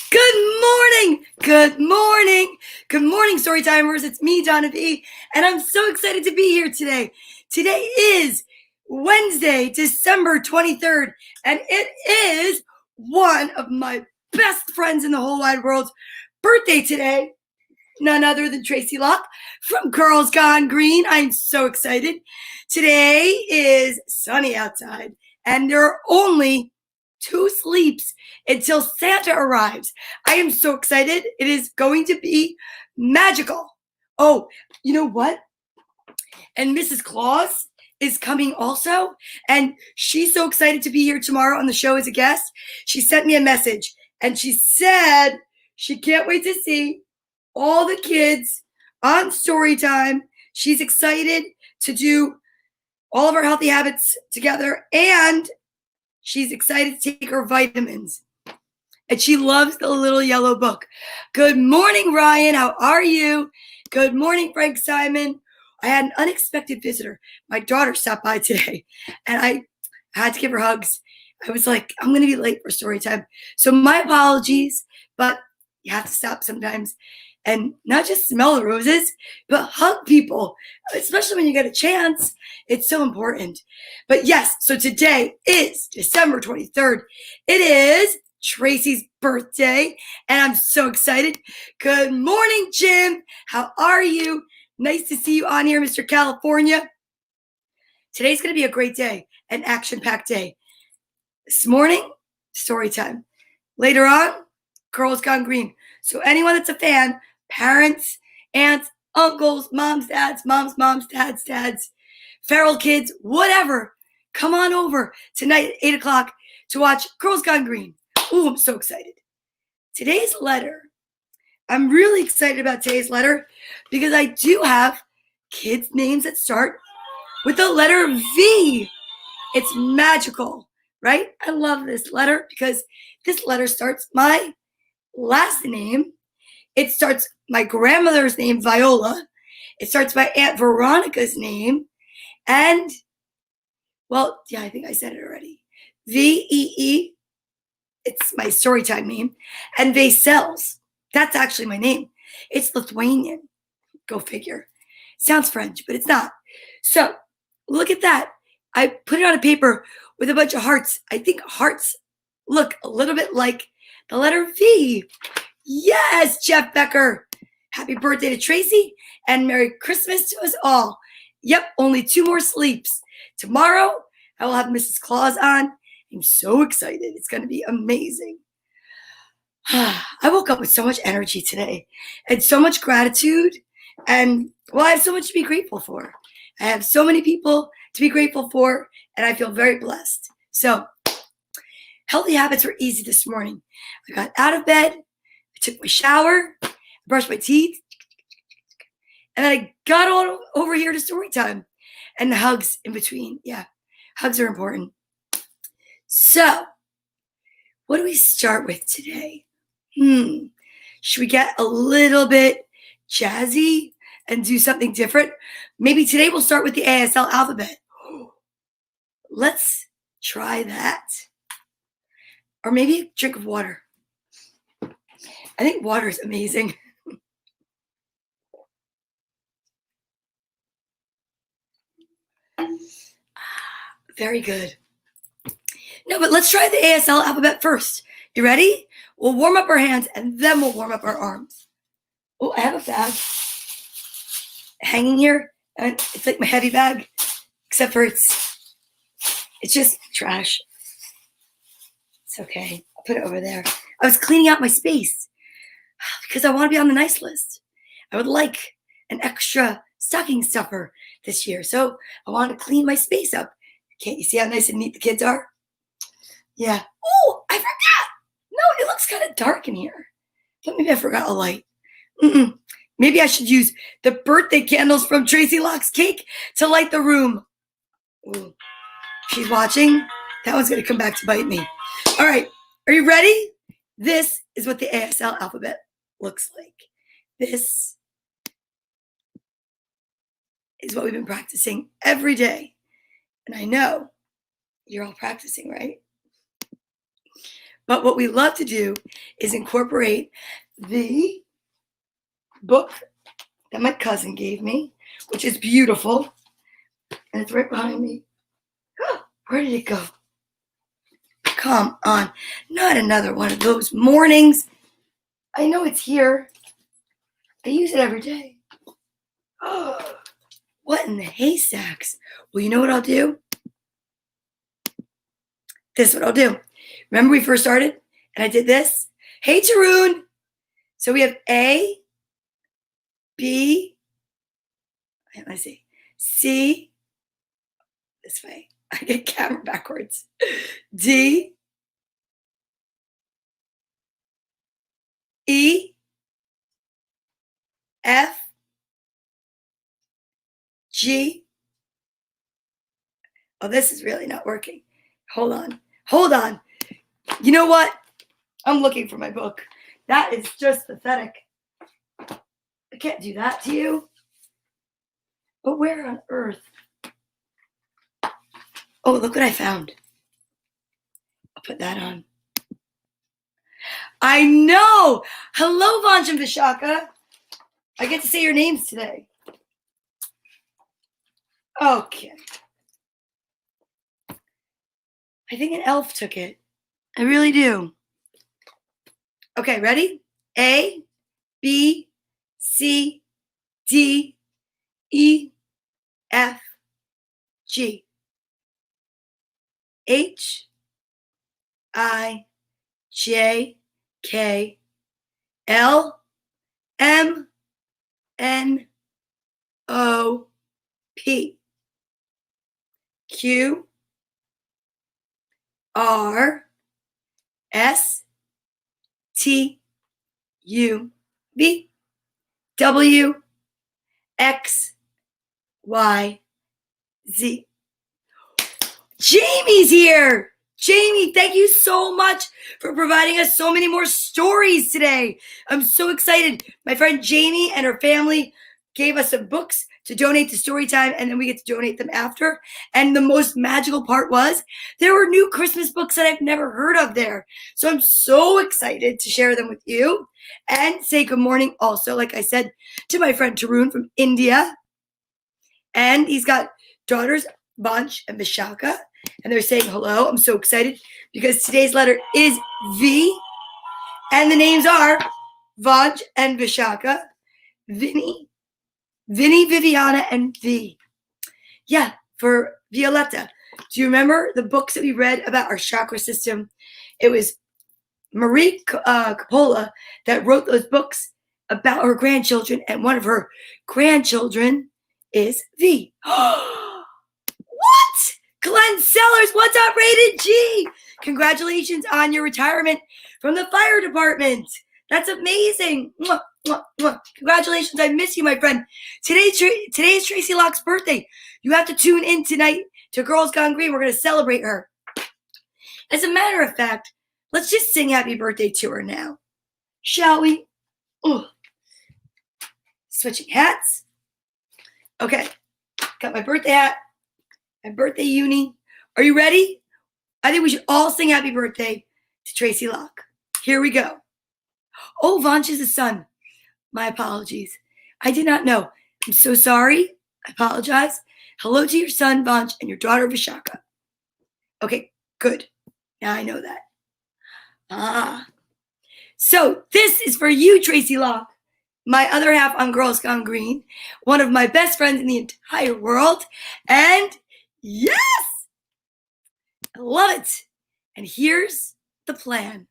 Good morning! Good morning! Good morning, Storytimers. It's me, Donna Vee, and I'm so excited to be here today. Today is Wednesday, December 23rd, and it is one of my best friends in the whole wide world's birthday today. None other than Tracy Locke from Girls Gone Green. I'm so excited. Today is sunny outside, and there are only 2 sleeps until Santa arrives. I am so excited. It is going to be magical. Oh, you know what? And Mrs. Claus is coming also, and she's so excited to be here tomorrow on the show as a guest. She sent me a message, and she said she can't wait to see all the kids on story time. She's excited to do all of our healthy habits together, and she's excited to take her vitamins. And she loves the little yellow book. Good morning, Ryan. How are you? Good morning, Frank Simon. I had an unexpected visitor. My daughter stopped by today, and I had to give her hugs. I was like, I'm going to be late for story time. So my apologies, but you have to stop sometimes and not just smell the roses, but hug people, especially when you get a chance. It's so important. But yes, so today is December 23rd. It is Tracy's birthday, and I'm so excited. Good morning, Jim. How are you? Nice to see you on here, Mr. California. Today's going to be a great day, an action-packed day. This morning, story time. Later on, Girls Gone Green. So anyone that's a fan, parents, aunts, uncles, moms, dads, dads, feral kids, whatever, come on over tonight at 8 o'clock to watch Girls Gone Green. Ooh, I'm so excited. Today's letter. I'm really excited about today's letter because I do have kids' names that start with the letter V. It's magical, right? I love this letter because this letter starts my last name. It starts my grandmother's name, Viola. It starts my Aunt Veronica's name. And, well, yeah, I think I said it already. Vee. It's my storytime name. And Vaisels. That's actually my name. It's Lithuanian. Go figure. Sounds French, but it's not. So, look at that. I put it on a paper with a bunch of hearts. I think hearts look a little bit like the letter V. Yes, Jeff Becker. Happy birthday to Tracy and Merry Christmas to us all. Yep, only 2 more sleeps. Tomorrow, I will have Mrs. Claus on. I'm so excited. It's going to be amazing. I woke up with so much energy today and so much gratitude. And, well, I have so much to be grateful for. I have so many people to be grateful for, and I feel very blessed. So, healthy habits were easy this morning. I got out of bed, I took my shower, I brushed my teeth, and then I got on over here to story time and the hugs in between. Yeah, hugs are important. So, what do we start with today? Should we get a little bit jazzy and do something different? Maybe today we'll start with the ASL alphabet. Let's try that. Or maybe a drink of water. I think water is amazing. Very good. No, but let's try the ASL alphabet first. You ready? We'll warm up our hands and then we'll warm up our arms. Oh, I have a bag hanging here, and it's like my heavy bag, except for it's just trash. It's okay. I'll put it over there. I was cleaning out my space because I want to be on the nice list. I would like an extra stocking stuffer this year, so I want to clean my space up. Can't you see how nice and neat the kids are? Yeah. Oh, I forgot. No, it looks kind of dark in here. But maybe I forgot a light. Maybe I should use the birthday candles from Tracy Locke's cake to light the room. Ooh. She's watching. That one's going to come back to bite me. All right. Are you ready? This is what the ASL alphabet looks like. This is what we've been practicing every day. And I know you're all practicing, right? But what we love to do is incorporate the book that my cousin gave me, which is beautiful. And it's right behind me. Where did it go? Come on. Not another one of those mornings. I know it's here. I use it every day. Oh, what in the haystacks? Well, you know what I'll do? This is what I'll do. Remember we first started and I did this? Hey, Tarun. So we have A, B, let's see, C, this way. I get camera backwards. D, E, F, G. Oh, this is really not working. Hold on. Hold on. You know what? I'm looking for my book. That is just pathetic. I can't do that to you. But where on earth? Oh, look what I found. I'll put that on. I know. Hello, Vanch and Vishaka. I get to say your names today. Okay. I think an elf took it. I really do. Okay, ready? A, B, C, D, E, F, G, H, I, J, K, L, M, N, O, P, Q, R, S, T, U, V, W, X, Y, Z. Jamie's here. Jamie, thank you so much for providing us so many more stories today. I'm so excited. My friend Jamie and her family gave us some books to donate to Storytime, and then we get to donate them after. And the most magical part was there were new Christmas books that I've never heard of there. So I'm so excited to share them with you and say good morning also, like I said, to my friend Tarun from India. And he's got daughters, Vanch and Vishaka, and they're saying hello. I'm so excited because today's letter is V, and the names are Vanch and Vishaka, Vinny, Viviana, and V. Yeah, for Violetta. Do you remember the books that we read about our chakra system? It was Marie Coppola that wrote those books about her grandchildren, and one of her grandchildren is V. What? Glenn Sellers, what's up, Rated G? Congratulations on your retirement from the fire department. That's amazing. Mwah, mwah, mwah. Congratulations. I miss you, my friend. Today is Tracy Locke's birthday. You have to tune in tonight to Girls Gone Green. We're going to celebrate her. As a matter of fact, let's just sing happy birthday to her now. Shall we? Ooh. Switching hats. Okay. Got my birthday hat, my birthday uni. Are you ready? I think we should all sing happy birthday to Tracy Locke. Here we go. Oh, Vanch is a son. My apologies. I did not know. I'm so sorry. I apologize. Hello to your son, Vanch, and your daughter, Vishaka. Okay, good. Now I know that. So this is for you, Tracy Locke, my other half on Girls Gone Green, one of my best friends in the entire world. And yes, I love it. And here's the plan.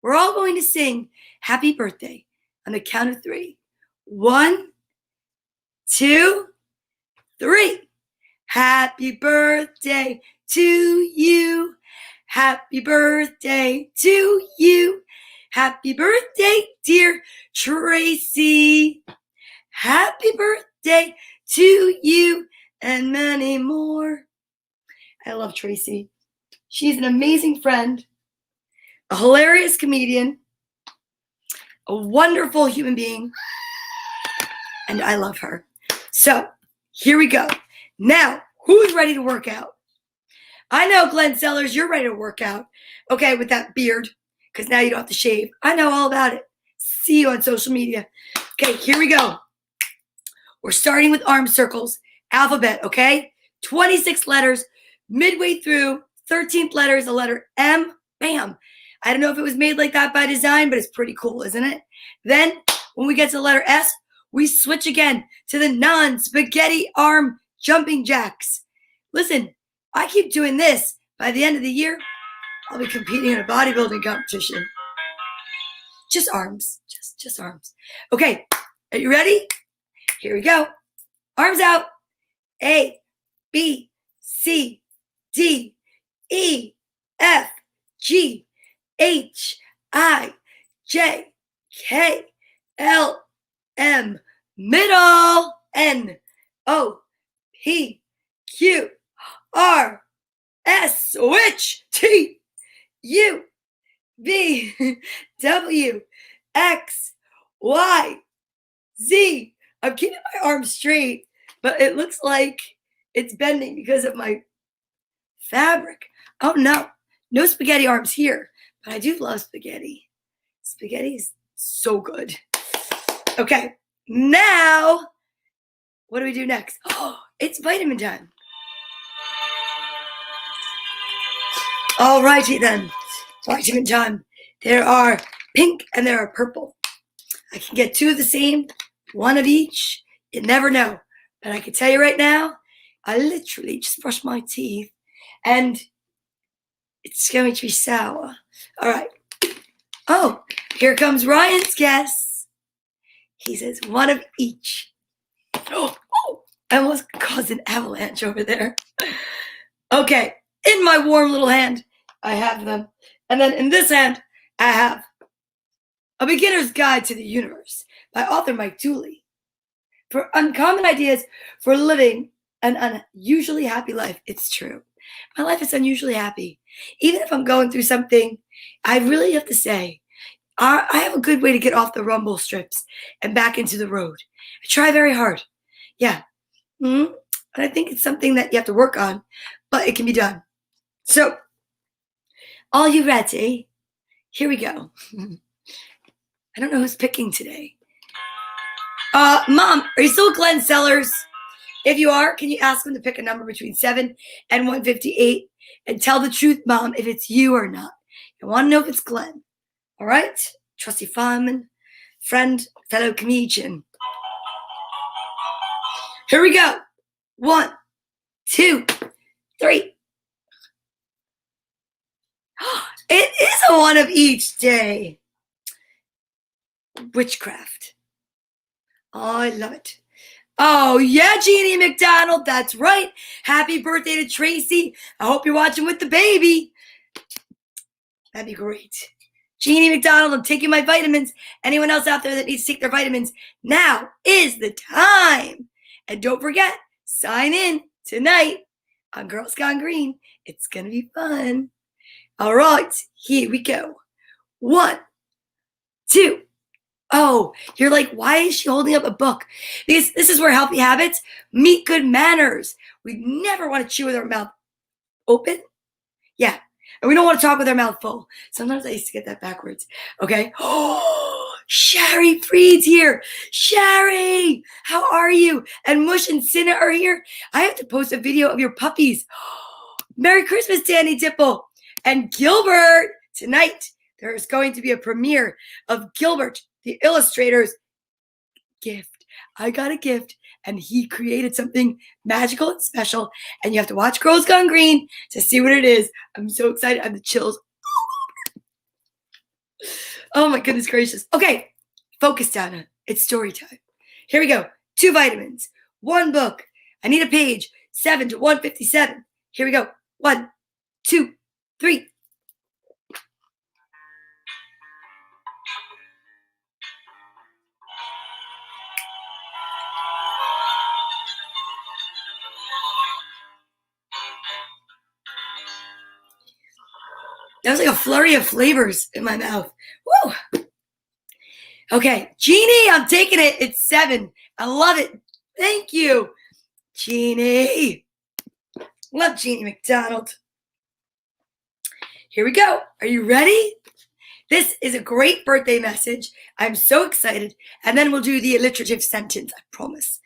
We're all going to sing happy birthday on the count of 3. 1, 2, 3. Happy birthday to you. Happy birthday to you. Happy birthday, dear Tracy. Happy birthday to you and many more. I love Tracy. She's an amazing friend, a hilarious comedian, a wonderful human being, and I love her. So here we go. Now, who's ready to work out? I know, Glenn Sellers, you're ready to work out. Okay, with that beard, because now you don't have to shave. I know all about it. See you on social media. Okay, here we go. We're starting with arm circles, alphabet, okay? 26 letters, midway through, 13th letter is the letter M, bam. I don't know if it was made like that by design, but it's pretty cool, isn't it? Then, when we get to the letter S, we switch again to the non-spaghetti arm jumping jacks. Listen, I keep doing this. By the end of the year, I'll be competing in a bodybuilding competition. Just arms, just arms. Okay, are you ready? Here we go. Arms out. A, B, C, D, E, F, G, H, I, J, K, L, M, middle, N, O, P, Q, R, S, switch, T, U, V, W, X, Y, Z. I'm keeping my arms straight, but it looks like it's bending because of my fabric. Oh no, no spaghetti arms here, but I do love spaghetti. Spaghetti is so good. Okay, now, what do we do next? Oh, it's vitamin time. All righty then, vitamin time. There are pink and there are purple. I can get two of the same, one of each. You never know. But I can tell you right now, I literally just brushed my teeth and it's going to be sour. All right. Oh, here comes Ryan's guess. He says one of each. Oh, I almost caused an avalanche over there. Okay, in my warm little hand, I have them. And then in this hand, I have A Beginner's Guide to the Universe by author Mike Dooley. For uncommon ideas for living an unusually happy life. It's true. My life is unusually happy. Even if I'm going through something, I really have to say, I have a good way to get off the rumble strips and back into the road. I try very hard. Yeah. And I think it's something that you have to work on, but it can be done. So, are you ready? Here we go. I don't know who's picking today. Mom, are you still Glenn Sellers? If you are, can you ask him to pick a number between 7 and 158 and tell the truth, Mom, if it's you or not. I want to know if it's Glenn. All right? Trusty fireman, friend, fellow comedian. Here we go. 1, 2, 3. It is a one of each day. Witchcraft. Oh, I love it. Oh, yeah, Jeannie McDonald. That's right. Happy birthday to Tracy. I hope you're watching with the baby. That'd be great. Jeannie McDonald, I'm taking my vitamins. Anyone else out there that needs to take their vitamins, now is the time. And don't forget, sign in tonight on Girls Gone Green. It's going to be fun. All right, here we go. 1, 2. Oh, you're like, why is she holding up a book? Because this is where healthy habits meet good manners. We never want to chew with our mouth open. Yeah. And we don't want to talk with our mouth full. Sometimes I used to get that backwards. Okay. Oh, Sherry Freed's here. Sherry, how are you? And Mush and Cinna are here. I have to post a video of your puppies. Merry Christmas, Danny Dipple. And Gilbert, tonight, there is going to be a premiere of Gilbert, the illustrator's gift. I got a gift, and he created something magical and special, and you have to watch Girls Gone Green to see what it is. I'm so excited. I have the chills. Oh, my goodness gracious. Okay, focus, Donna. It's story time. Here we go. 2 vitamins, 1 book. I need a page, 7 to 157. Here we go. 1, 2, 3. That was like a flurry of flavors in my mouth. Woo! Okay, Jeannie, I'm taking it. It's 7. I love it. Thank you, Jeannie. Love Jeannie McDonald. Here we go. Are you ready? This is a great birthday message. I'm so excited. And then we'll do the alliterative sentence, I promise.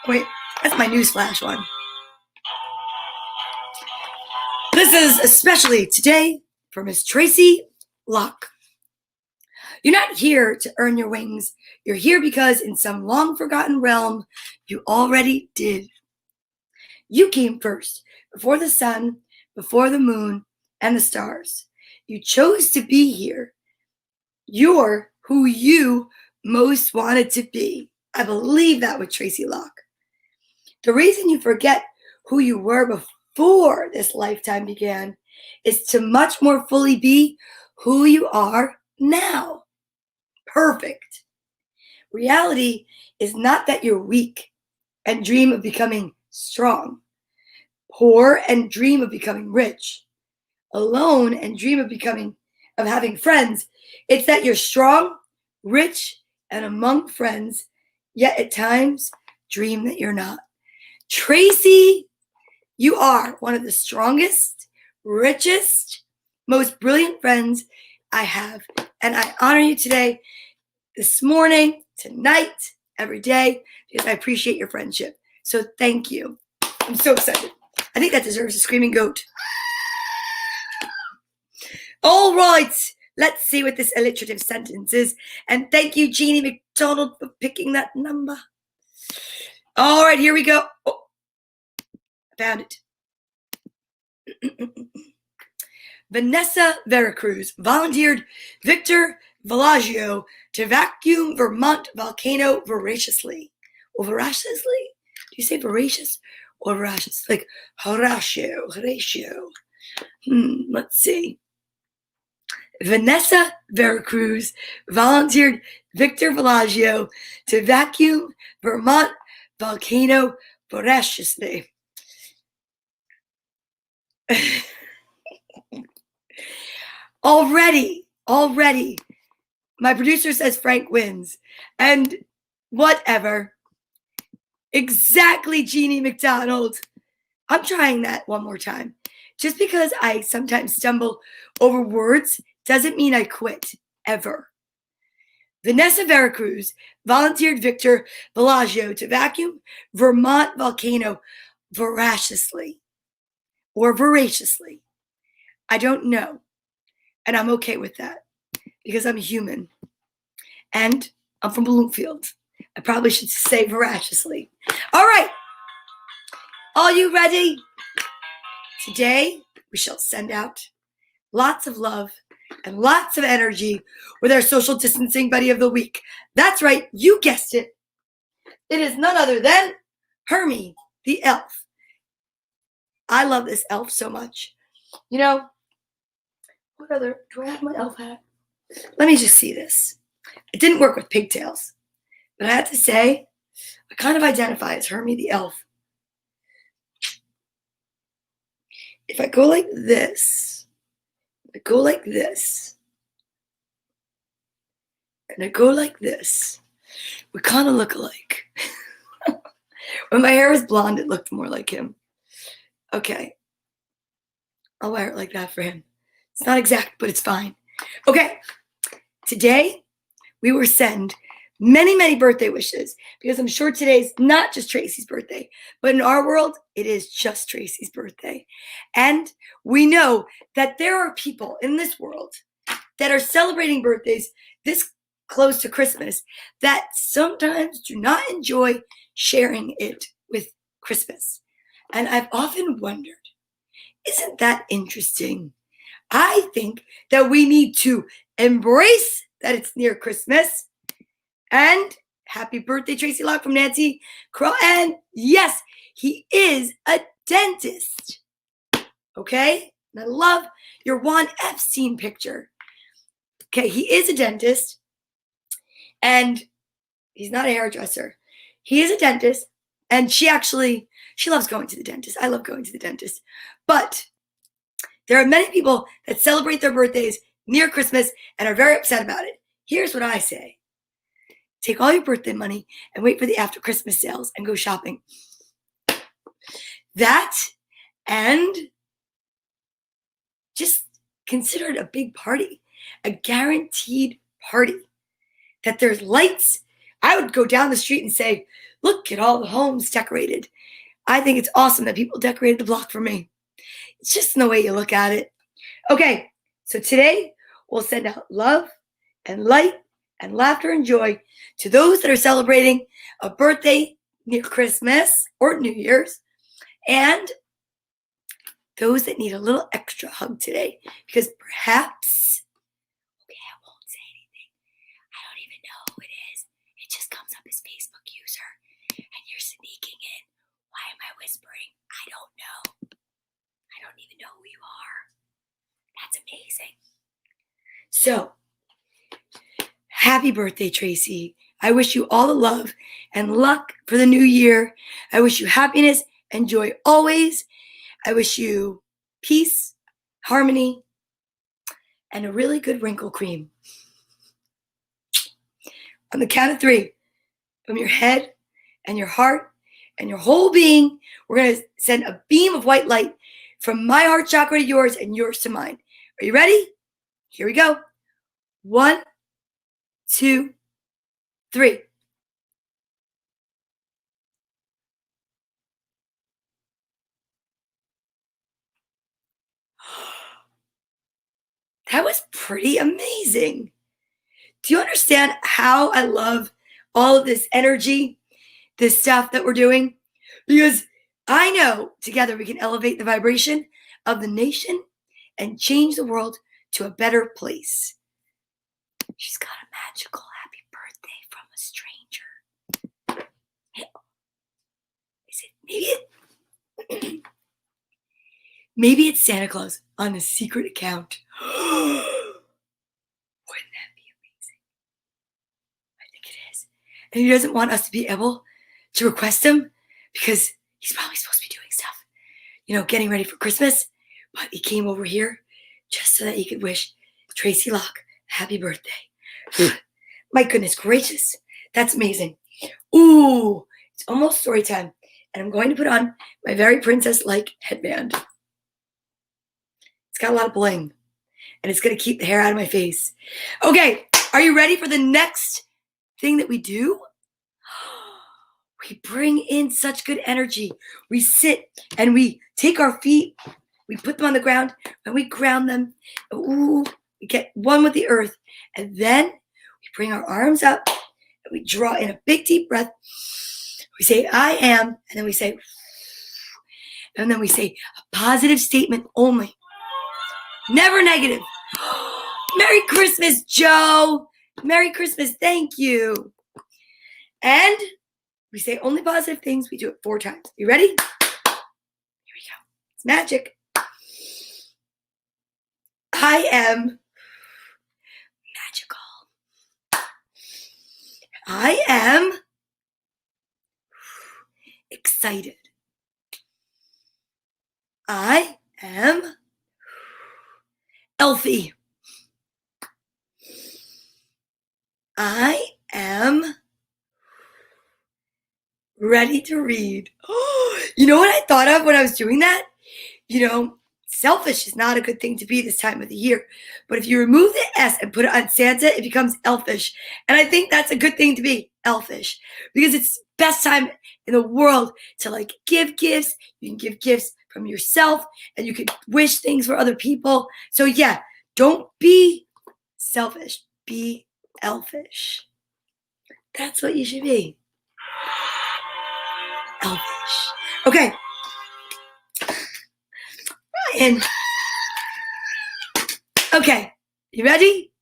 Wait, that's my newsflash one. This is especially today for Miss Tracy Locke. You're not here to earn your wings. You're here because in some long-forgotten realm, you already did. You came first, before the sun, before the moon, and the stars. You chose to be here. You're who you most wanted to be. I believe that with Tracy Locke. The reason you forget who you were before this lifetime began is to much more fully be who you are now. Perfect. Reality is not that you're weak and dream of becoming strong, poor and dream of becoming rich, alone and dream of having friends. It's that you're strong, rich, and among friends, yet at times dream that you're not. Tracy, you are one of the strongest, richest, most brilliant friends I have. And I honor you today, this morning, tonight, every day, because I appreciate your friendship. So thank you. I'm so excited. I think that deserves a screaming goat. All right, let's see what this alliterative sentence is. And thank you, Jeannie McDonald, for picking that number. All right, here we go. Oh, I found it. Vanessa Veracruz volunteered Victor Velagio to vacuum Vermont volcano voraciously. Or voraciously? Do you say voracious or voracious? Like Horatio. Let's see. Vanessa Veracruz volunteered Victor Velagio to vacuum Vermont volcano voraciously. Already, my producer says Frank wins. And whatever. Exactly, Jeannie McDonald. I'm trying that one more time. Just because I sometimes stumble over words doesn't mean I quit, ever. Vanessa Veracruz volunteered Victor Velagio to vacuum Vermont volcano voraciously. Or voraciously. I don't know. And I'm okay with that because I'm human. And I'm from Bloomfield. I probably should say voraciously. All right. Are you ready? Today, we shall send out lots of love and lots of energy with our social distancing buddy of the week. That's right. You guessed it. It is none other than Hermie, the elf. I love this elf so much. You know, what other, do I have my elf hat? Let me just see this. It didn't work with pigtails, but I have to say, I kind of identify as Hermie the elf. If I go like this, I go like this, and I go like this, we kind of look alike. When my hair was blonde, it looked more like him. Okay. I'll wear it like that for him. It's not exact, but it's fine. Okay. Today, we will send many, many birthday wishes because I'm sure today's not just Tracy's birthday, but in our world, it is just Tracy's birthday. And we know that there are people in this world that are celebrating birthdays this close to Christmas that sometimes do not enjoy sharing it with Christmas. And I've often wondered, isn't that interesting? I think that we need to embrace that it's near Christmas. And happy birthday, Tracy Locke from Nancy Crow. And yes, he is a dentist. Okay? And I love your Juan Epstein picture. Okay, he is a dentist. And he's not a hairdresser. He is a dentist. And she loves going to the dentist. I love going to the dentist. But there are many people that celebrate their birthdays near Christmas and are very upset about it. Here's what I say. Take all your birthday money and wait for the after Christmas sales and go shopping. That and just consider it a big party, a guaranteed party. That there's lights. I would go down the street and say, look at all the homes decorated. I think it's awesome that people decorated the block for me. It's just in the way you look at it. Okay, so today we'll send out love and light and laughter and joy to those that are celebrating a birthday near Christmas or New Year's, and those that need a little extra hug today, because perhaps, okay, I won't say anything. I don't even know who it is. It just comes up as Facebook user, and you're sneaking in. Why am I whispering? I don't know. I don't even know who you are. That's amazing. So, happy birthday, Tracy. I wish you all the love and luck for the new year. I wish you happiness and joy always. I wish you peace, harmony, and a really good wrinkle cream. On the count of 3, from your head and your heart and your whole being, we're going to send a beam of white light from my heart chakra to yours and yours to mine. Are you ready? Here we go. 1, 2, 3. That was pretty amazing. Do you understand how I love all of this energy, this stuff that we're doing? Because I know together we can elevate the vibration of the nation and change the world to a better place. She's got a magical happy birthday from a stranger. Is it maybe it's Santa Claus on a secret account. Wouldn't that be amazing? I think it is. And he doesn't want us to be able to request him because he's probably supposed to be doing stuff, getting ready for Christmas. But he came over here just so that he could wish Tracy Locke happy birthday. My goodness gracious. That's amazing. Ooh, it's almost story time. And I'm going to put on my very princess-like headband. It's got a lot of bling. And it's going to keep the hair out of my face. Okay, are you ready for the next thing that we do? We bring in such good energy. We sit and we take our feet, we put them on the ground, and we ground them. Ooh, we get one with the earth. And then we bring our arms up and we draw in a big deep breath. We say, I am, and then we say, and then we say a positive statement only. Never negative. Merry Christmas, Joe. Merry Christmas. Thank you. And we say only positive things. We do it 4 times. You ready? Here we go. It's magic. I am magical. I am excited. I am healthy. I am ready to read. You know what I thought of when I was doing that? Selfish is not a good thing to be this time of the year. But if you remove the S and put it on Santa, it becomes elfish. And I think that's a good thing to be, elfish. Because it's best time in the world to give gifts. You can give gifts from yourself and you can wish things for other people. So yeah, don't be selfish. Be elfish. That's what you should be. Elfish. Okay. And okay, you ready?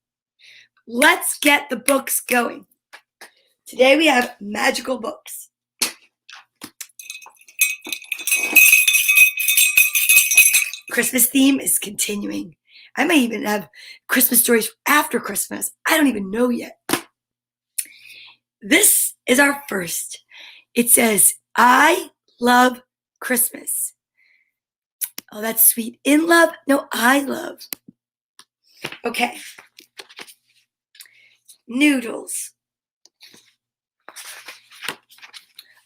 Let's get the books going. Today we have magical books. Christmas theme is continuing. I may even have Christmas stories after Christmas. I don't even know yet. This is our first. It says, I love Christmas. Oh, that's sweet. In love? No, I love. Okay. Noodles.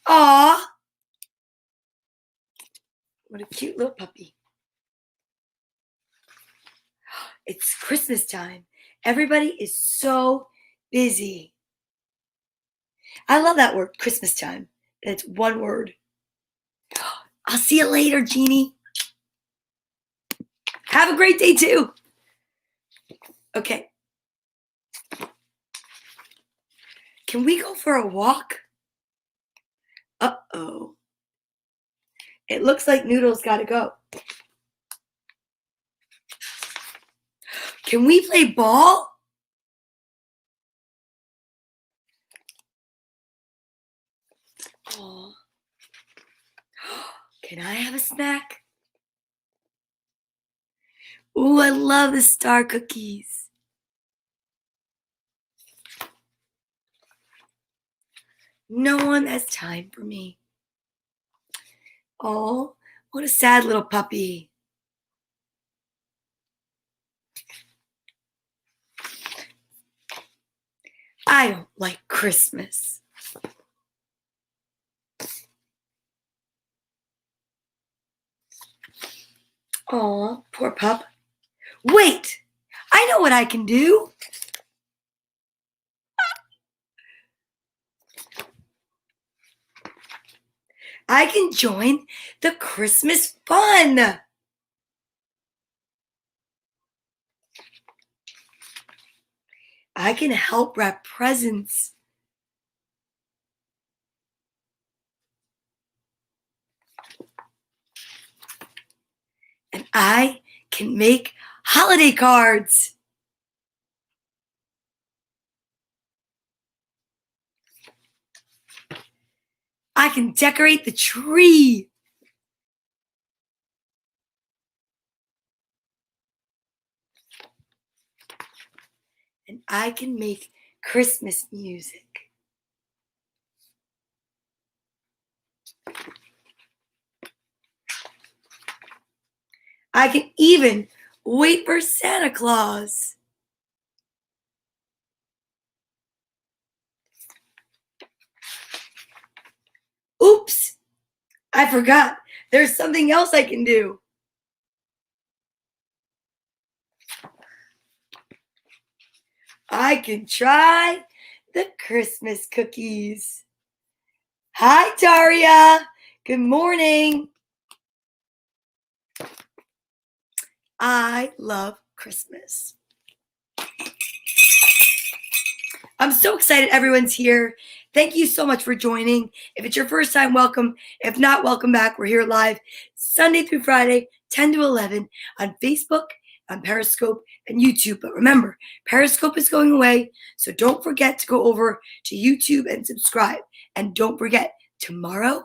Aw. What a cute little puppy. It's Christmas time. Everybody is so busy. I love that word, Christmas time. It's one word. I'll see you later, Jeannie. Have a great day too. Okay. Can we go for a walk? Uh-oh. It looks like Noodle's got to go. Can we play ball? Oh. Can I have a snack? Ooh, I love the star cookies. No one has time for me. Oh, what a sad little puppy. I don't like Christmas. Aw, poor pup. Wait, I know what I can do. I can join the Christmas fun. I can help wrap presents. And I can make holiday cards. I can decorate the tree. And I can make Christmas music. I can even wait for Santa Claus. Oops, I forgot. There's something else I can do. I can try the Christmas cookies. Hi, Daria. Good morning. I love Christmas. I'm so excited everyone's here. Thank you so much for joining. If it's your first time, welcome. If not, welcome back. We're here live Sunday through Friday, 10 to 11 on Facebook, on Periscope, and YouTube. But remember, Periscope is going away, so don't forget to go over to YouTube and subscribe. And don't forget, tomorrow,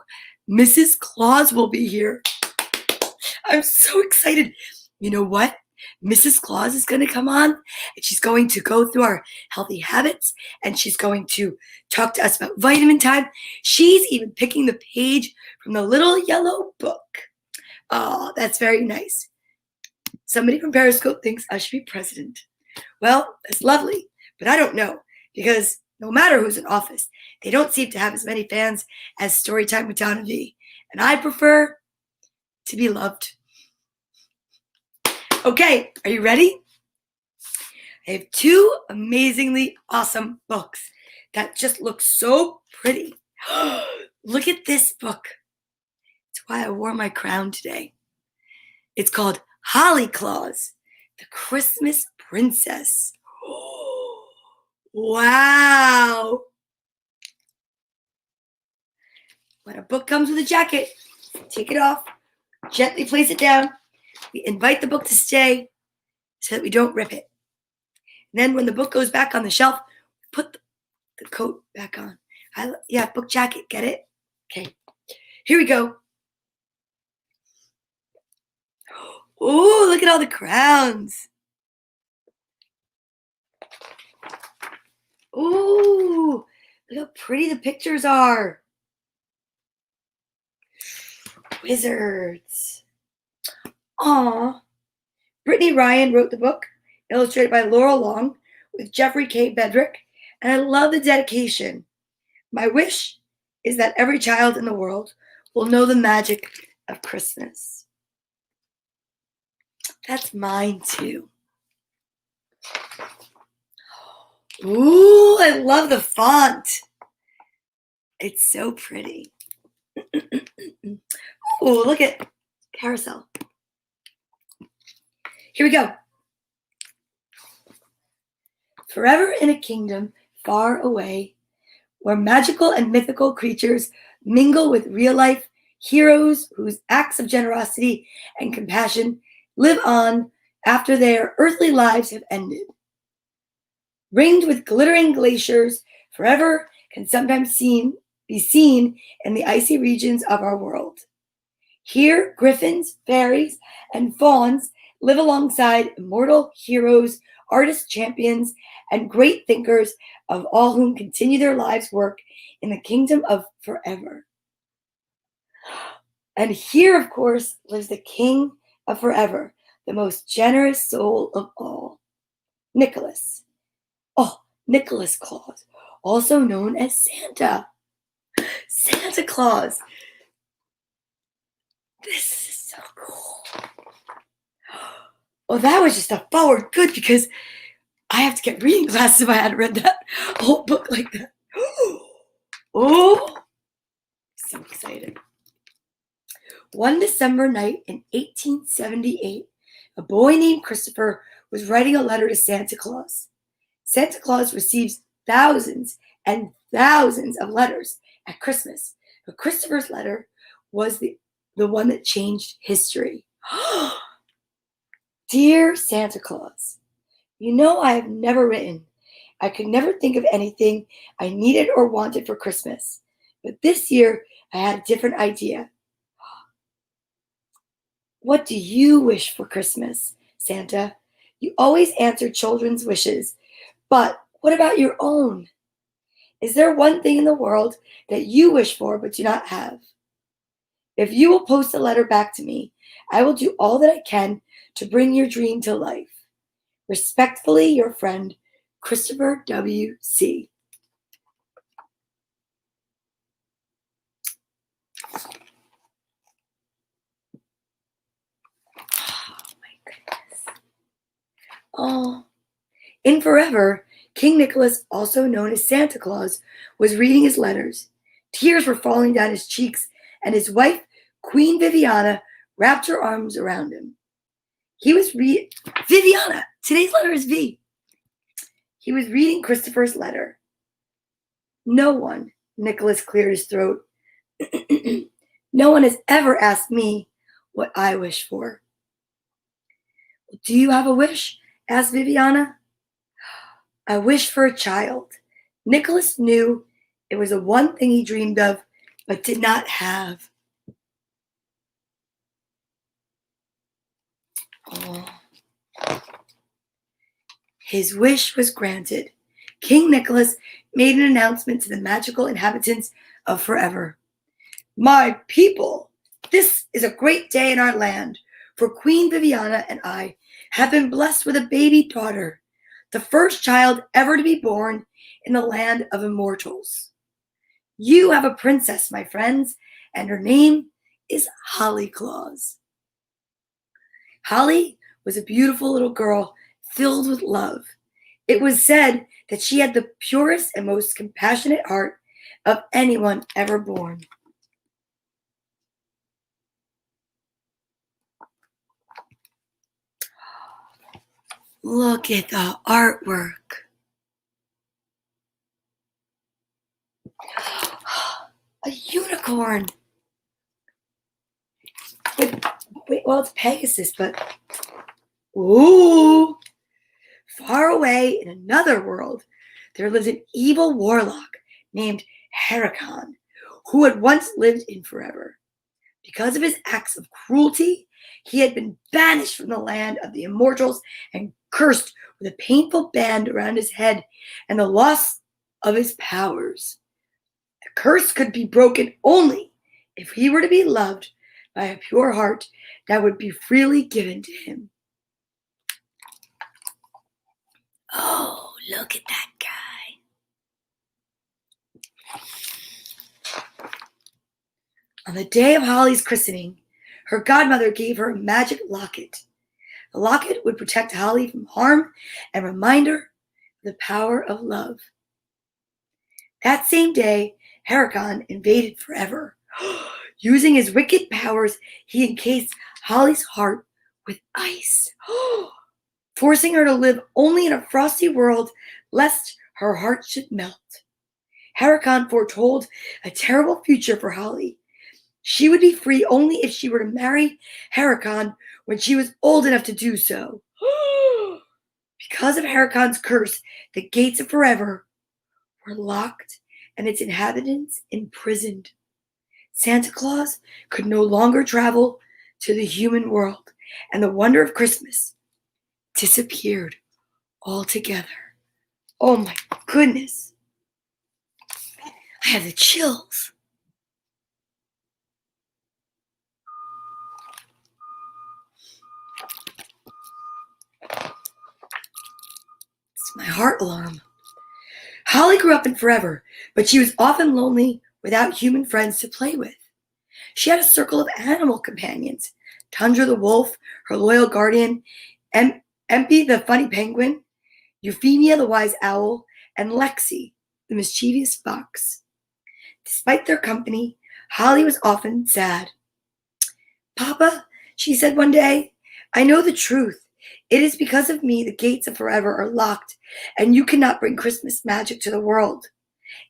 Mrs. Claus will be here. I'm so excited. You know what? Mrs. Claus is going to come on, and she's going to go through our healthy habits, and she's going to talk to us about vitamin time. She's even picking the page from the little yellow book. Oh, that's very nice. Somebody from Periscope thinks I should be president. Well, that's lovely, but I don't know, because no matter who's in office, they don't seem to have as many fans as Storytime with Donna Vee, and I prefer to be loved. Okay, are you ready? I have two amazingly awesome books that just look so pretty. Look at this book. It's why I wore my crown today. It's called Holly Claus, the Christmas Princess. Wow. When a book comes with a jacket, take it off, gently place it down. We invite the book to stay so that we don't rip it. And then when the book goes back on the shelf, put the coat back on. Yeah, book jacket, get it? Okay, here we go. Ooh, look at all the crowns. Ooh, look how pretty the pictures are. Wizards. Aw. Brittany Ryan wrote the book, illustrated by Laurel Long, with Jeffrey K. Bedrick, and I love the dedication. My wish is that every child in the world will know the magic of Christmas. That's mine too. Ooh, I love the font. It's so pretty. Ooh, look at carousel. Here we go. Forever in a kingdom far away, where magical and mythical creatures mingle with real-life heroes whose acts of generosity and compassion live on after their earthly lives have ended. Ringed with glittering glaciers, forever can sometimes be seen in the icy regions of our world. Here, griffins, fairies, and fauns live alongside immortal heroes, artist champions, and great thinkers, of all whom continue their lives' work in the kingdom of forever. And here, of course, lives the king of forever, the most generous soul of all, Nicholas. Oh, Nicholas Claus, also known as Santa. Santa Claus. This is so cool. Oh, that was just a forward good, because I have to get reading glasses if I hadn't read that whole book like that. Oh, so excited. One December night in 1878, a boy named Christopher was writing a letter to Santa Claus. Santa Claus receives thousands and thousands of letters at Christmas, but Christopher's letter was the one that changed history. Dear Santa Claus, you know I have never written. I could never think of anything I needed or wanted for Christmas, but this year I had a different idea. What do you wish for Christmas, Santa? You always answer children's wishes, but what about your own? Is there one thing in the world that you wish for but do not have? If you will post a letter back to me, I will do all that I can to bring your dream to life. Respectfully, your friend, Christopher W.C. Oh my goodness. Oh, in forever, King Nicholas, also known as Santa Claus, was reading his letters. Tears were falling down his cheeks, and his wife, Queen Viviana, wrapped her arms around him. He was Viviana! Today's letter is V. He was reading Christopher's letter. No one, Nicholas cleared his throat. No one has ever asked me what I wish for. Do you have a wish? Asked Viviana. I wish for a child. Nicholas knew it was the one thing he dreamed of, but did not have. Oh. His wish was granted. King Nicholas made an announcement to the magical inhabitants of forever. My people, this is a great day in our land, for Queen Viviana and I have been blessed with a baby daughter, the first child ever to be born in the land of immortals. You have a princess, my friends, and her name is Holly Claus. Holly was a beautiful little girl filled with love. It was said that she had the purest and most compassionate heart of anyone ever born. Look at the artwork. A unicorn. Wait, well, it's Pegasus, but ooh. Far away in another world, there lived an evil warlock named Hurricane, who had once lived in forever. Because of his acts of cruelty, he had been banished from the land of the immortals and cursed with a painful band around his head and the loss of his powers. The curse could be broken only if he were to be loved by a pure heart that would be freely given to him. Oh, look at that guy. On the day of Holly's christening, her godmother gave her a magic locket. The locket would protect Holly from harm and remind her of the power of love. That same day, Huracan invaded forever. Using his wicked powers, he encased Holly's heart with ice, forcing her to live only in a frosty world lest her heart should melt. Huracan foretold a terrible future for Holly. She would be free only if she were to marry Huracan when she was old enough to do so. Because of Huracan's curse, the gates of forever were locked and its inhabitants imprisoned. Santa Claus could no longer travel to the human world, and the wonder of Christmas disappeared altogether. Oh my goodness. I have the chills. It's my heart alarm. Holly grew up in Forever, but she was often lonely without human friends to play with. She had a circle of animal companions: Tundra the wolf, her loyal guardian, Empy the funny penguin, Euphemia the wise owl, and Lexi the mischievous fox. Despite their company, Holly was often sad. "Papa," she said one day, "I know the truth. It is because of me the gates of Forever are locked, and you cannot bring Christmas magic to the world.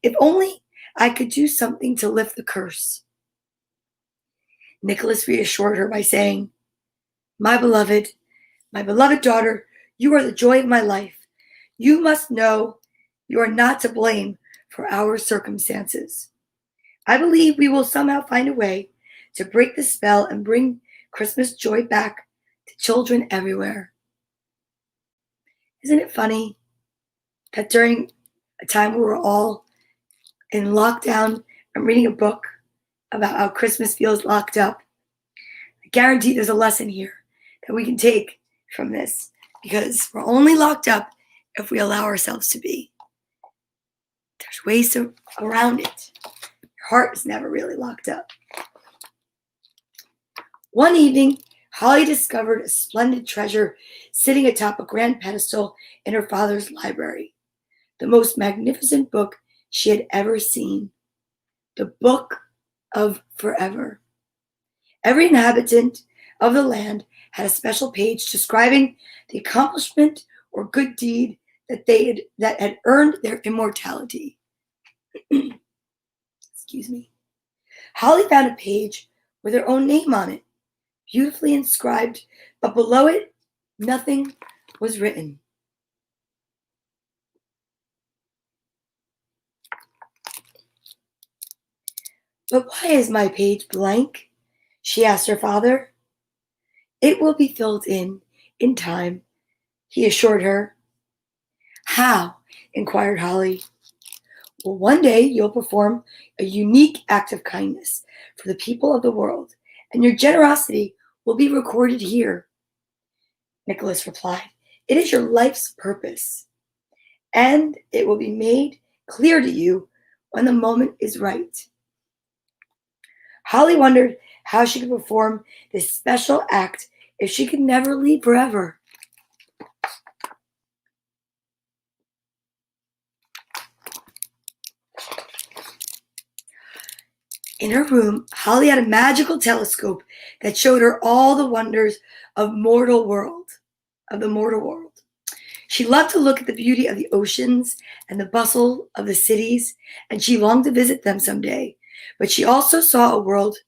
If only I could do something to lift the curse." Nicholas reassured her by saying, my beloved daughter, you are the joy of my life. You must know you are not to blame for our circumstances. I believe we will somehow find a way to break the spell and bring Christmas joy back to children everywhere." Isn't it funny that during a time where we're all in lockdown, I'm reading a book about how Christmas feels locked up? I guarantee there's a lesson here that we can take from this, because we're only locked up if we allow ourselves to be. There's ways around it. Your heart is never really locked up. One evening, Holly discovered a splendid treasure sitting atop a grand pedestal in her father's library. The most magnificent book she had ever seen. The Book of Forever. Every inhabitant of the land had a special page describing the accomplishment or good deed that had earned their immortality. Excuse me. Holly found a page with her own name on it, beautifully inscribed, but below it, nothing was written. "But why is my page blank?" she asked her father. "It will be filled in time," he assured her. "How?" inquired Holly. "Well, one day you'll perform a unique act of kindness for the people of the world, and your generosity will be recorded here." Nicholas replied, "It is your life's purpose, and it will be made clear to you when the moment is right." Holly wondered how she could perform this special act if she could never leave forever. In her room, Holly had a magical telescope that showed her all the wonders of the mortal world. She loved to look at the beauty of the oceans and the bustle of the cities, and she longed to visit them someday. But she also saw a world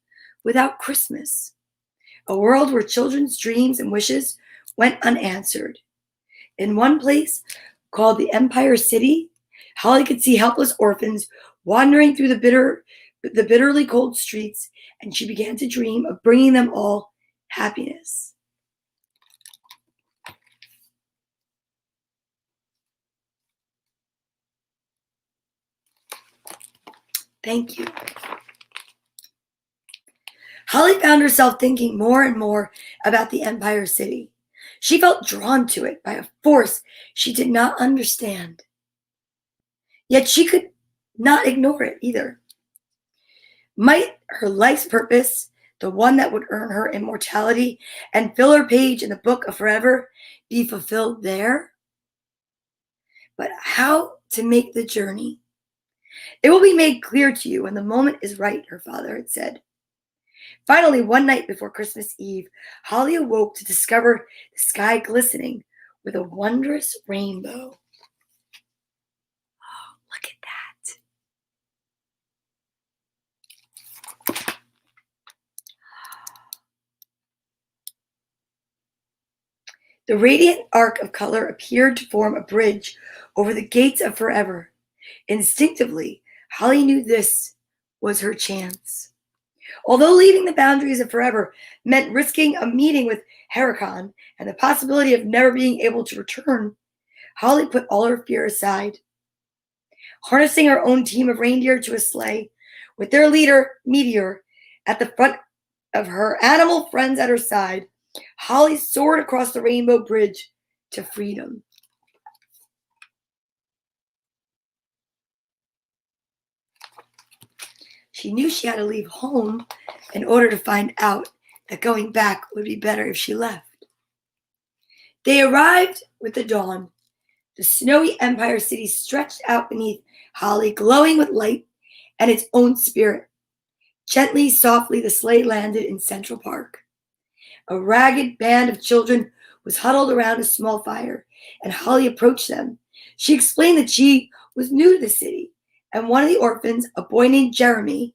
without Christmas, a world where children's dreams and wishes went unanswered. In one place, called the Empire City, Holly could see helpless orphans wandering through the bitterly cold streets, and she began to dream of bringing them all happiness. Thank you. Holly found herself thinking more and more about the Empire City. She felt drawn to it by a force she did not understand. Yet she could not ignore it either. Might her life's purpose, the one that would earn her immortality and fill her page in the book of forever, be fulfilled there? But how to make the journey? It will be made clear to you when the moment is right, her father had said. Finally, one night before Christmas Eve, Holly awoke to discover the sky glistening with a wondrous rainbow. Oh, look at that. The radiant arc of color appeared to form a bridge over the gates of forever. Instinctively, Holly knew this was her chance. Although leaving the boundaries of forever meant risking a meeting with Heracon and the possibility of never being able to return, Holly put all her fear aside. Harnessing her own team of reindeer to a sleigh, with their leader, Meteor, at the front of her animal friends at her side, Holly soared across the rainbow bridge to freedom. She knew she had to leave home in order to find out that going back would be better if she left. They arrived with the dawn. The snowy Empire City stretched out beneath Holly, glowing with light and its own spirit. Gently, softly, the sleigh landed in Central Park. A ragged band of children was huddled around a small fire, and Holly approached them. She explained that she was new to the city, and one of the orphans, a boy named Jeremy,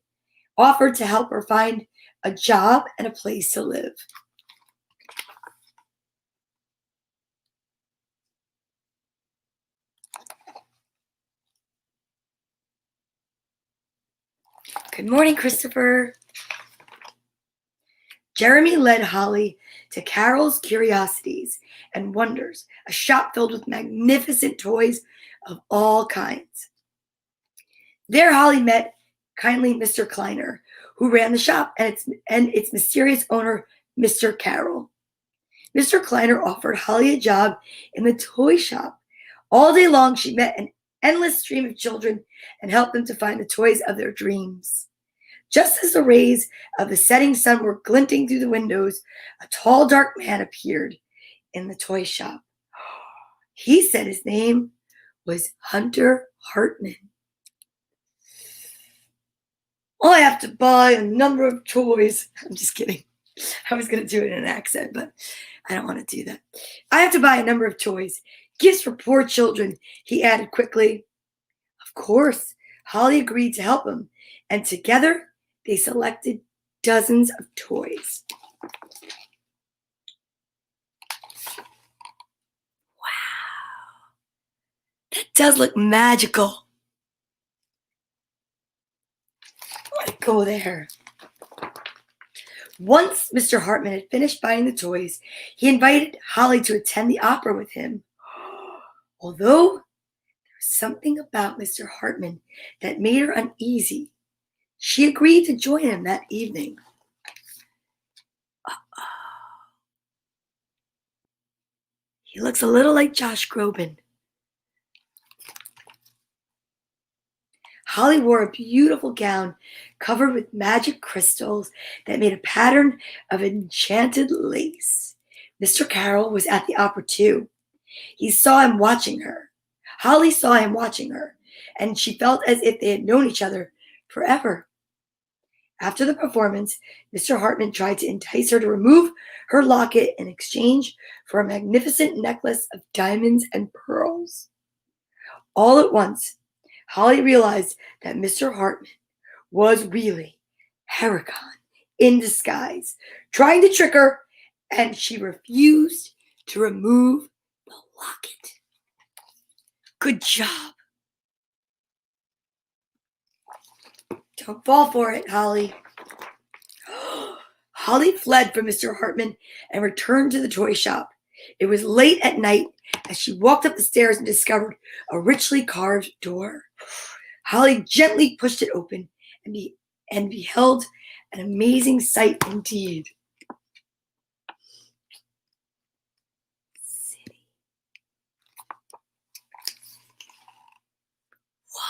offered to help her find a job and a place to live. Good morning, Christopher. Jeremy led Holly to Carol's Curiosities and Wonders, a shop filled with magnificent toys of all kinds. There, Holly met kindly Mr. Kleiner, who ran the shop, and its mysterious owner, Mr. Carroll. Mr. Kleiner offered Holly a job in the toy shop. All day long, she met an endless stream of children and helped them to find the toys of their dreams. Just as the rays of the setting sun were glinting through the windows, a tall, dark man appeared in the toy shop. He said his name was Hunter Hartman. I have to buy a number of toys. I'm just kidding. I was going to do it in an accent, but I don't want to do that. I have to buy a number of toys. Gifts for poor children, he added quickly. Of course, Holly agreed to help him, and together they selected dozens of toys. Wow, that does look magical. Let's go there. Once Mr. Hartman had finished buying the toys, he invited Holly to attend the opera with him. Although there was something about Mr. Hartman that made her uneasy, she agreed to join him that evening. He looks a little like Josh Groban. Holly wore a beautiful gown covered with magic crystals that made a pattern of enchanted lace. Mr. Carroll was at the opera too. He saw him watching her. Holly saw him watching her, and she felt as if they had known each other forever. After the performance, Mr. Hartman tried to entice her to remove her locket in exchange for a magnificent necklace of diamonds and pearls. All at once, Holly realized that Mr. Hartman was really Heracon in disguise, trying to trick her, and she refused to remove the locket. Good job. Don't fall for it, Holly. Holly fled from Mr. Hartman and returned to the toy shop. It was late at night as she walked up the stairs and discovered a richly carved door. Holly gently pushed it open and beheld an amazing sight indeed. City. Wow.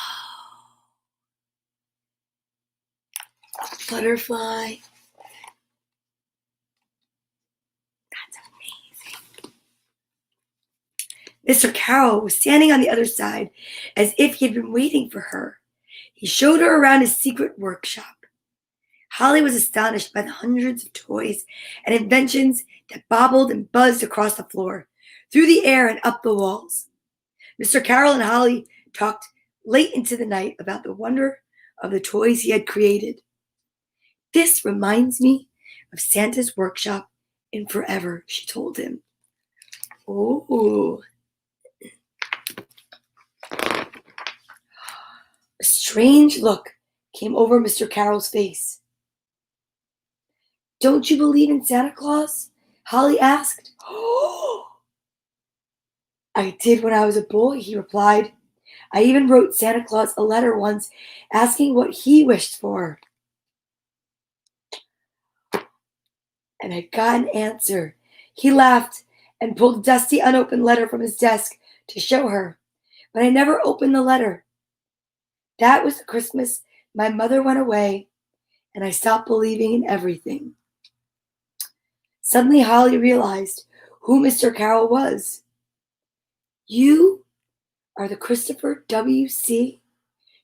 A butterfly Mr. Carroll was standing on the other side as if he had been waiting for her. He showed her around his secret workshop. Holly was astonished by the hundreds of toys and inventions that bobbled and buzzed across the floor, through the air and up the walls. Mr. Carroll and Holly talked late into the night about the wonder of the toys he had created. "This reminds me of Santa's workshop in Forever," she told him. Oh. A strange look came over Mr. Carroll's face. "Don't you believe in Santa Claus?" Holly asked. "I did when I was a boy," he replied. "I even wrote Santa Claus a letter once asking what he wished for. And I got an answer." He laughed and pulled a dusty, unopened letter from his desk to show her. "But I never opened the letter. That was the Christmas my mother went away, and I stopped believing in everything." Suddenly, Holly realized who Mr. Carroll was. "You are the Christopher W.C.?"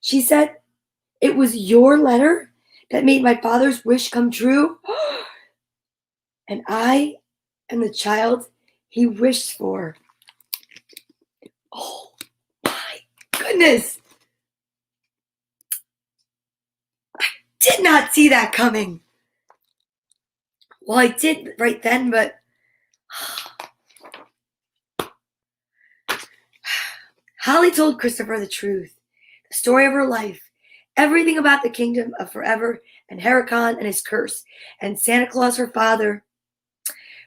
she said. "It was your letter that made my father's wish come true? And I am the child he wished for." Oh my goodness! Did not see that coming. Well, I did right then, but Holly told Christopher the truth, the story of her life, everything about the kingdom of Forever and Hurricane and his curse, and Santa Claus, her father.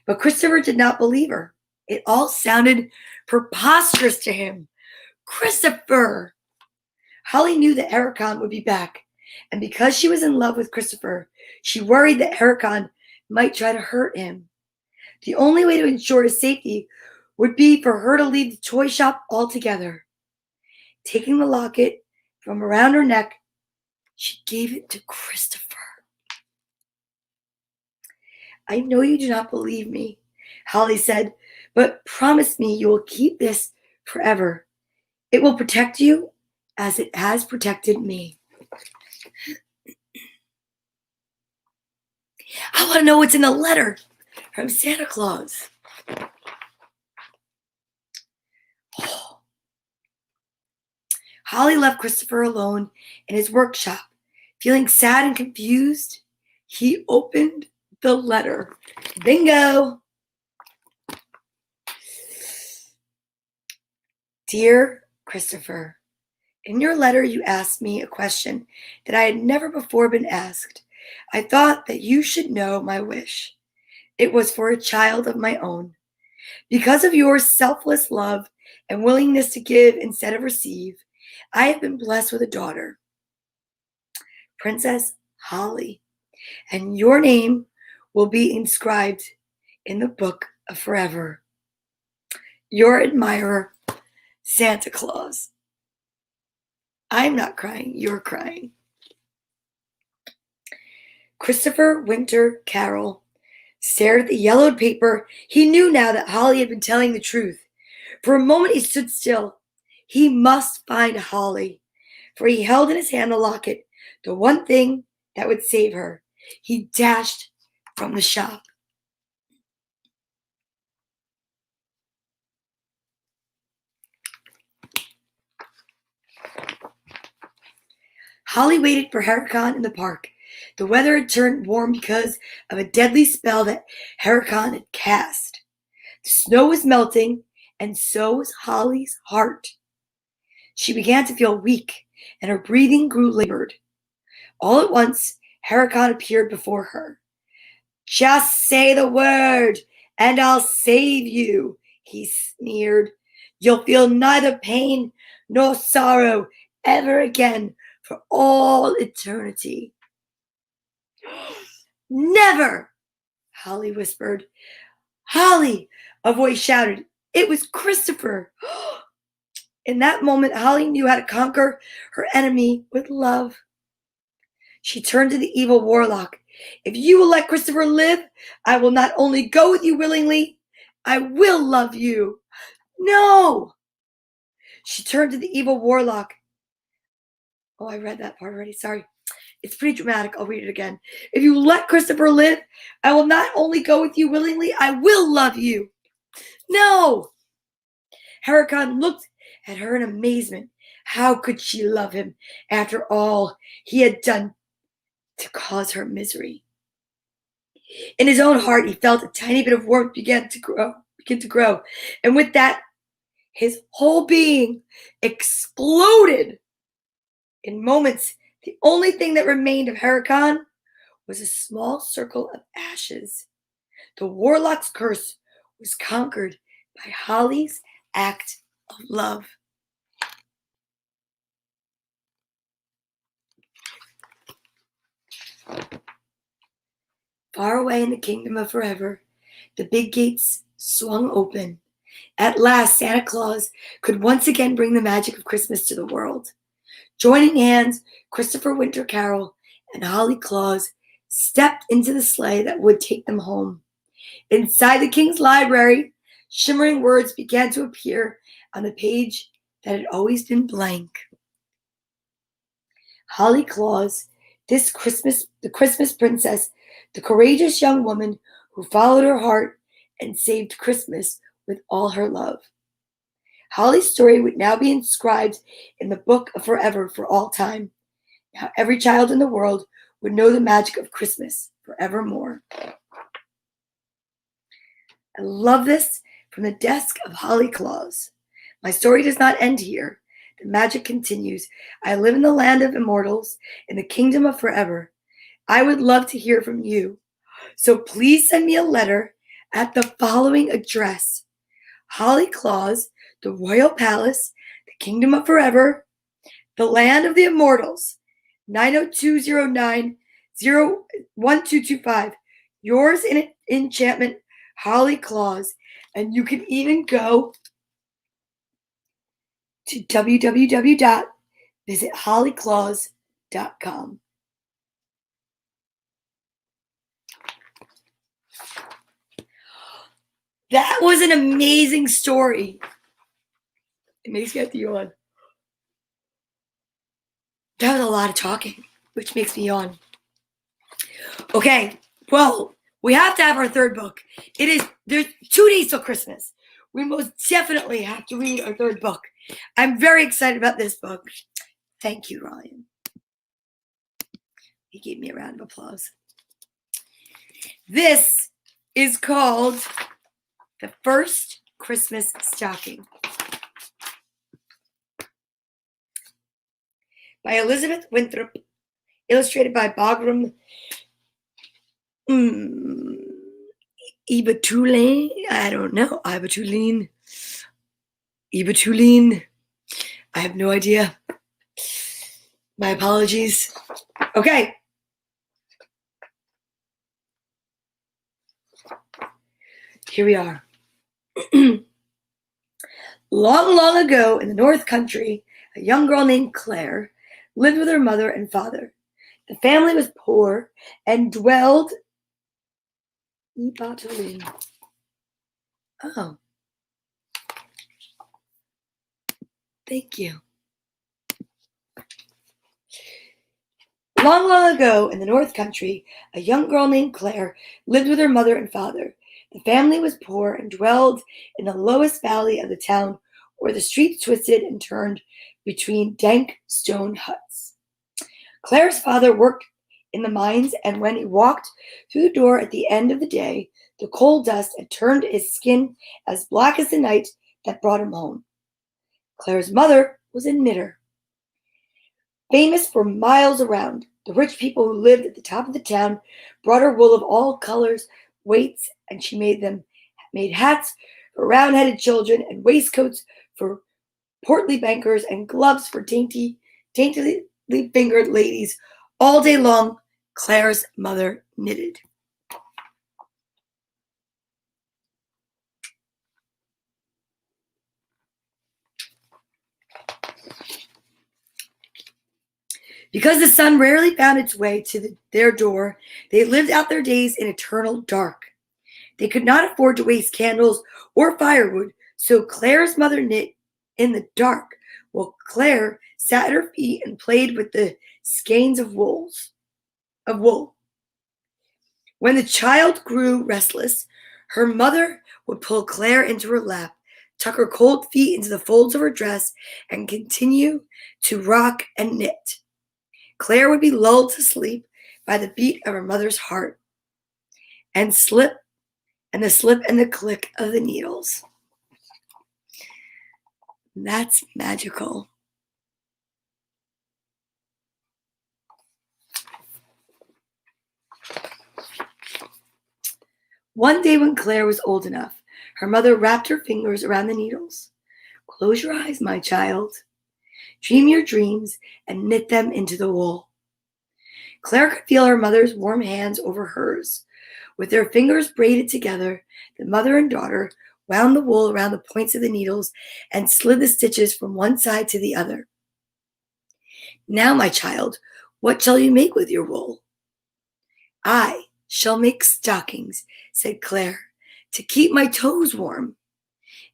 But Christopher did not believe her. It all sounded preposterous to him. Christopher! Holly knew that Hurricane would be back, and because she was in love with Christopher, she worried that Hurricane might try to hurt him. The only way to ensure his safety would be for her to leave the toy shop altogether. Taking the locket from around her neck, she gave it to Christopher. "I know you do not believe me," Holly said, "but promise me you will keep this forever. It will protect you as it has protected me." "I want to know what's in the letter from Santa Claus." Oh. Holly left Christopher alone in his workshop. Feeling sad and confused, he opened the letter. Bingo! "Dear Christopher, in your letter you asked me a question that I had never before been asked. I thought that you should know my wish. It was for a child of my own. Because of your selfless love and willingness to give instead of receive, I have been blessed with a daughter, Princess Holly, and your name will be inscribed in the book of Forever. Your admirer, Santa Claus." I'm not crying, you're crying. Christopher Winter Carroll stared at the yellowed paper. He knew now that Holly had been telling the truth. For a moment he stood still. He must find Holly, for he held in his hand the locket, the one thing that would save her. He dashed from the shop. Holly waited for Hurricane in the park. The weather had turned warm because of a deadly spell that Hurricane had cast. The snow was melting, and so was Holly's heart. She began to feel weak, and her breathing grew labored. All at once, Hurricane appeared before her. "Just say the word, and I'll save you," he sneered. "You'll feel neither pain nor sorrow ever again for all eternity." "Never!" Holly whispered. "Holly!" a voice shouted. It was Christopher. In that moment, Holly knew how to conquer her enemy with love. She turned to the evil warlock. "If you will let Christopher live, I will not only go with you willingly, I will love you." No! She turned to the evil warlock. Oh, I read that part already. Sorry. It's pretty dramatic. I'll read it again. If you let Christopher live, I will not only go with you willingly, I will love you. No! Huracan looked at her in amazement. How could she love him after all he had done to cause her misery? In his own heart, he felt a tiny bit of warmth begin to grow. And with that, his whole being exploded. In moments, the only thing that remained of Huracan was a small circle of ashes. The warlock's curse was conquered by Holly's act of love. Far away in the kingdom of forever, the big gates swung open. At last, Santa Claus could once again bring the magic of Christmas to the world. Joining hands, Christopher Winter Carol and Holly Claus stepped into the sleigh that would take them home. Inside the king's library, shimmering words began to appear on the page that had always been blank. Holly Claus, the Christmas princess, the courageous young woman who followed her heart and saved Christmas with all her love. Holly's story would now be inscribed in the book of forever for all time. Now every child in the world would know the magic of Christmas forevermore. I love this from the desk of Holly Claus. My story does not end here. The magic continues. I live in the land of immortals, in the kingdom of forever. I would love to hear from you. So please send me a letter at the following address: Holly Claus, the Royal Palace, the Kingdom of Forever, the Land of the Immortals, 90209-01225. Yours in enchantment, Holly Claus. And you can even go to www.visithollyclaus.com. That was an amazing story. It makes me have to yawn. That was a lot of talking, which makes me yawn. Okay, well, we have to have our third book. There's 2 days till Christmas. We most definitely have to read our third book. I'm very excited about this book. Thank you, Ryan. He gave me a round of applause. This is called The First Christmas Stocking by Elizabeth Winthrop, illustrated by Bagram Ibatulin. I don't know. Ibatulin. I have no idea. My apologies. Okay. Here we are. Long, long ago in the North Country, a young girl named Claire lived with her mother and father. The family was poor and dwelled. Oh. Thank you. Long, long ago in the North Country, a young girl named Claire lived with her mother and father. The family was poor and dwelled in the lowest valley of the town, where the streets twisted and turned between dank stone huts. Claire's father worked in the mines, and when he walked through the door at the end of the day, the coal dust had turned his skin as black as the night that brought him home. Claire's mother was a knitter, famous for miles around. The rich people who lived at the top of the town brought her wool of all colors, weights, and she made hats for round-headed children and waistcoats for portly bankers and gloves for daintily fingered ladies. All day long, Claire's mother knitted. Because the sun rarely found its way to their door, they lived out their days in eternal dark. They could not afford to waste candles or firewood, So Claire's mother knit in the dark, while Claire sat at her feet and played with the skeins of wool. When the child grew restless, her mother would pull Claire into her lap, tuck her cold feet into the folds of her dress, and continue to rock and knit. Claire would be lulled to sleep by the beat of her mother's heart, and the slip and the click of the needles. That's magical. One day when Claire was old enough, her mother wrapped her fingers around the needles. Close your eyes, my child. Dream your dreams and knit them into the wool. Claire could feel her mother's warm hands over hers. With their fingers braided together, the mother and daughter wound the wool around the points of the needles and slid the stitches from one side to the other. Now, my child, what shall you make with your wool? I shall make stockings, said Claire, to keep my toes warm.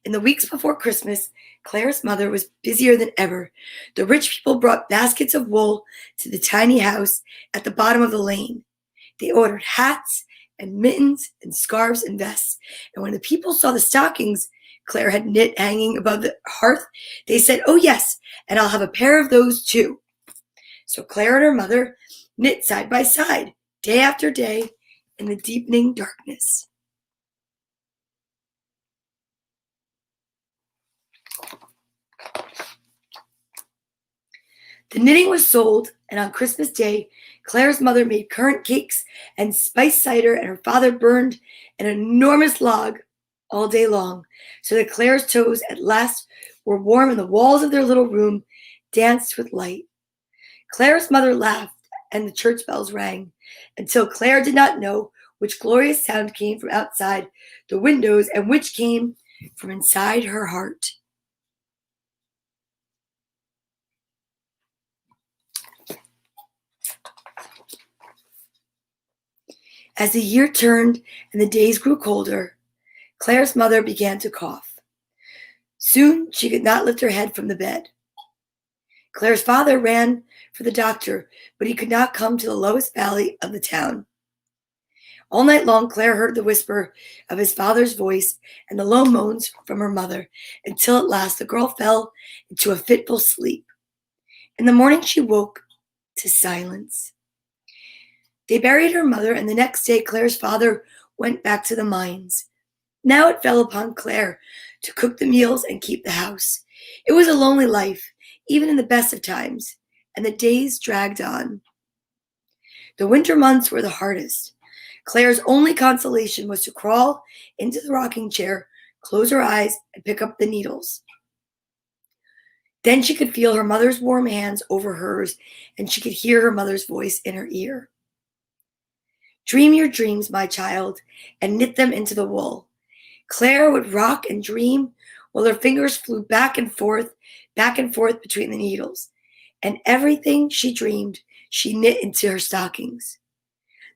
In the weeks before Christmas, Claire's mother was busier than ever. The rich people brought baskets of wool to the tiny house at the bottom of the lane. They ordered hats and mittens and scarves and vests. And when the people saw the stockings Claire had knit hanging above the hearth, they said, "Oh yes, and I'll have a pair of those too." So Claire and her mother knit side by side, day after day, in the deepening darkness. The knitting was sold, and on Christmas Day, Claire's mother made currant cakes and spiced cider, and her father burned an enormous log all day long, so that Claire's toes at last were warm and the walls of their little room danced with light. Claire's mother laughed, and the church bells rang, until Claire did not know which glorious sound came from outside the windows and which came from inside her heart. As the year turned and the days grew colder, Claire's mother began to cough. Soon she could not lift her head from the bed. Claire's father ran for the doctor, but he could not come to the lowest valley of the town. All night long, Claire heard the whisper of his father's voice and the low moans from her mother, until at last the girl fell into a fitful sleep. In the morning, she woke to silence. They buried her mother, and the next day Claire's father went back to the mines. Now it fell upon Claire to cook the meals and keep the house. It was a lonely life, even in the best of times, and the days dragged on. The winter months were the hardest. Claire's only consolation was to crawl into the rocking chair, close her eyes, and pick up the needles. Then she could feel her mother's warm hands over hers, and she could hear her mother's voice in her ear. Dream your dreams, my child, and knit them into the wool. Claire would rock and dream while her fingers flew back and forth between the needles. And everything she dreamed, she knit into her stockings.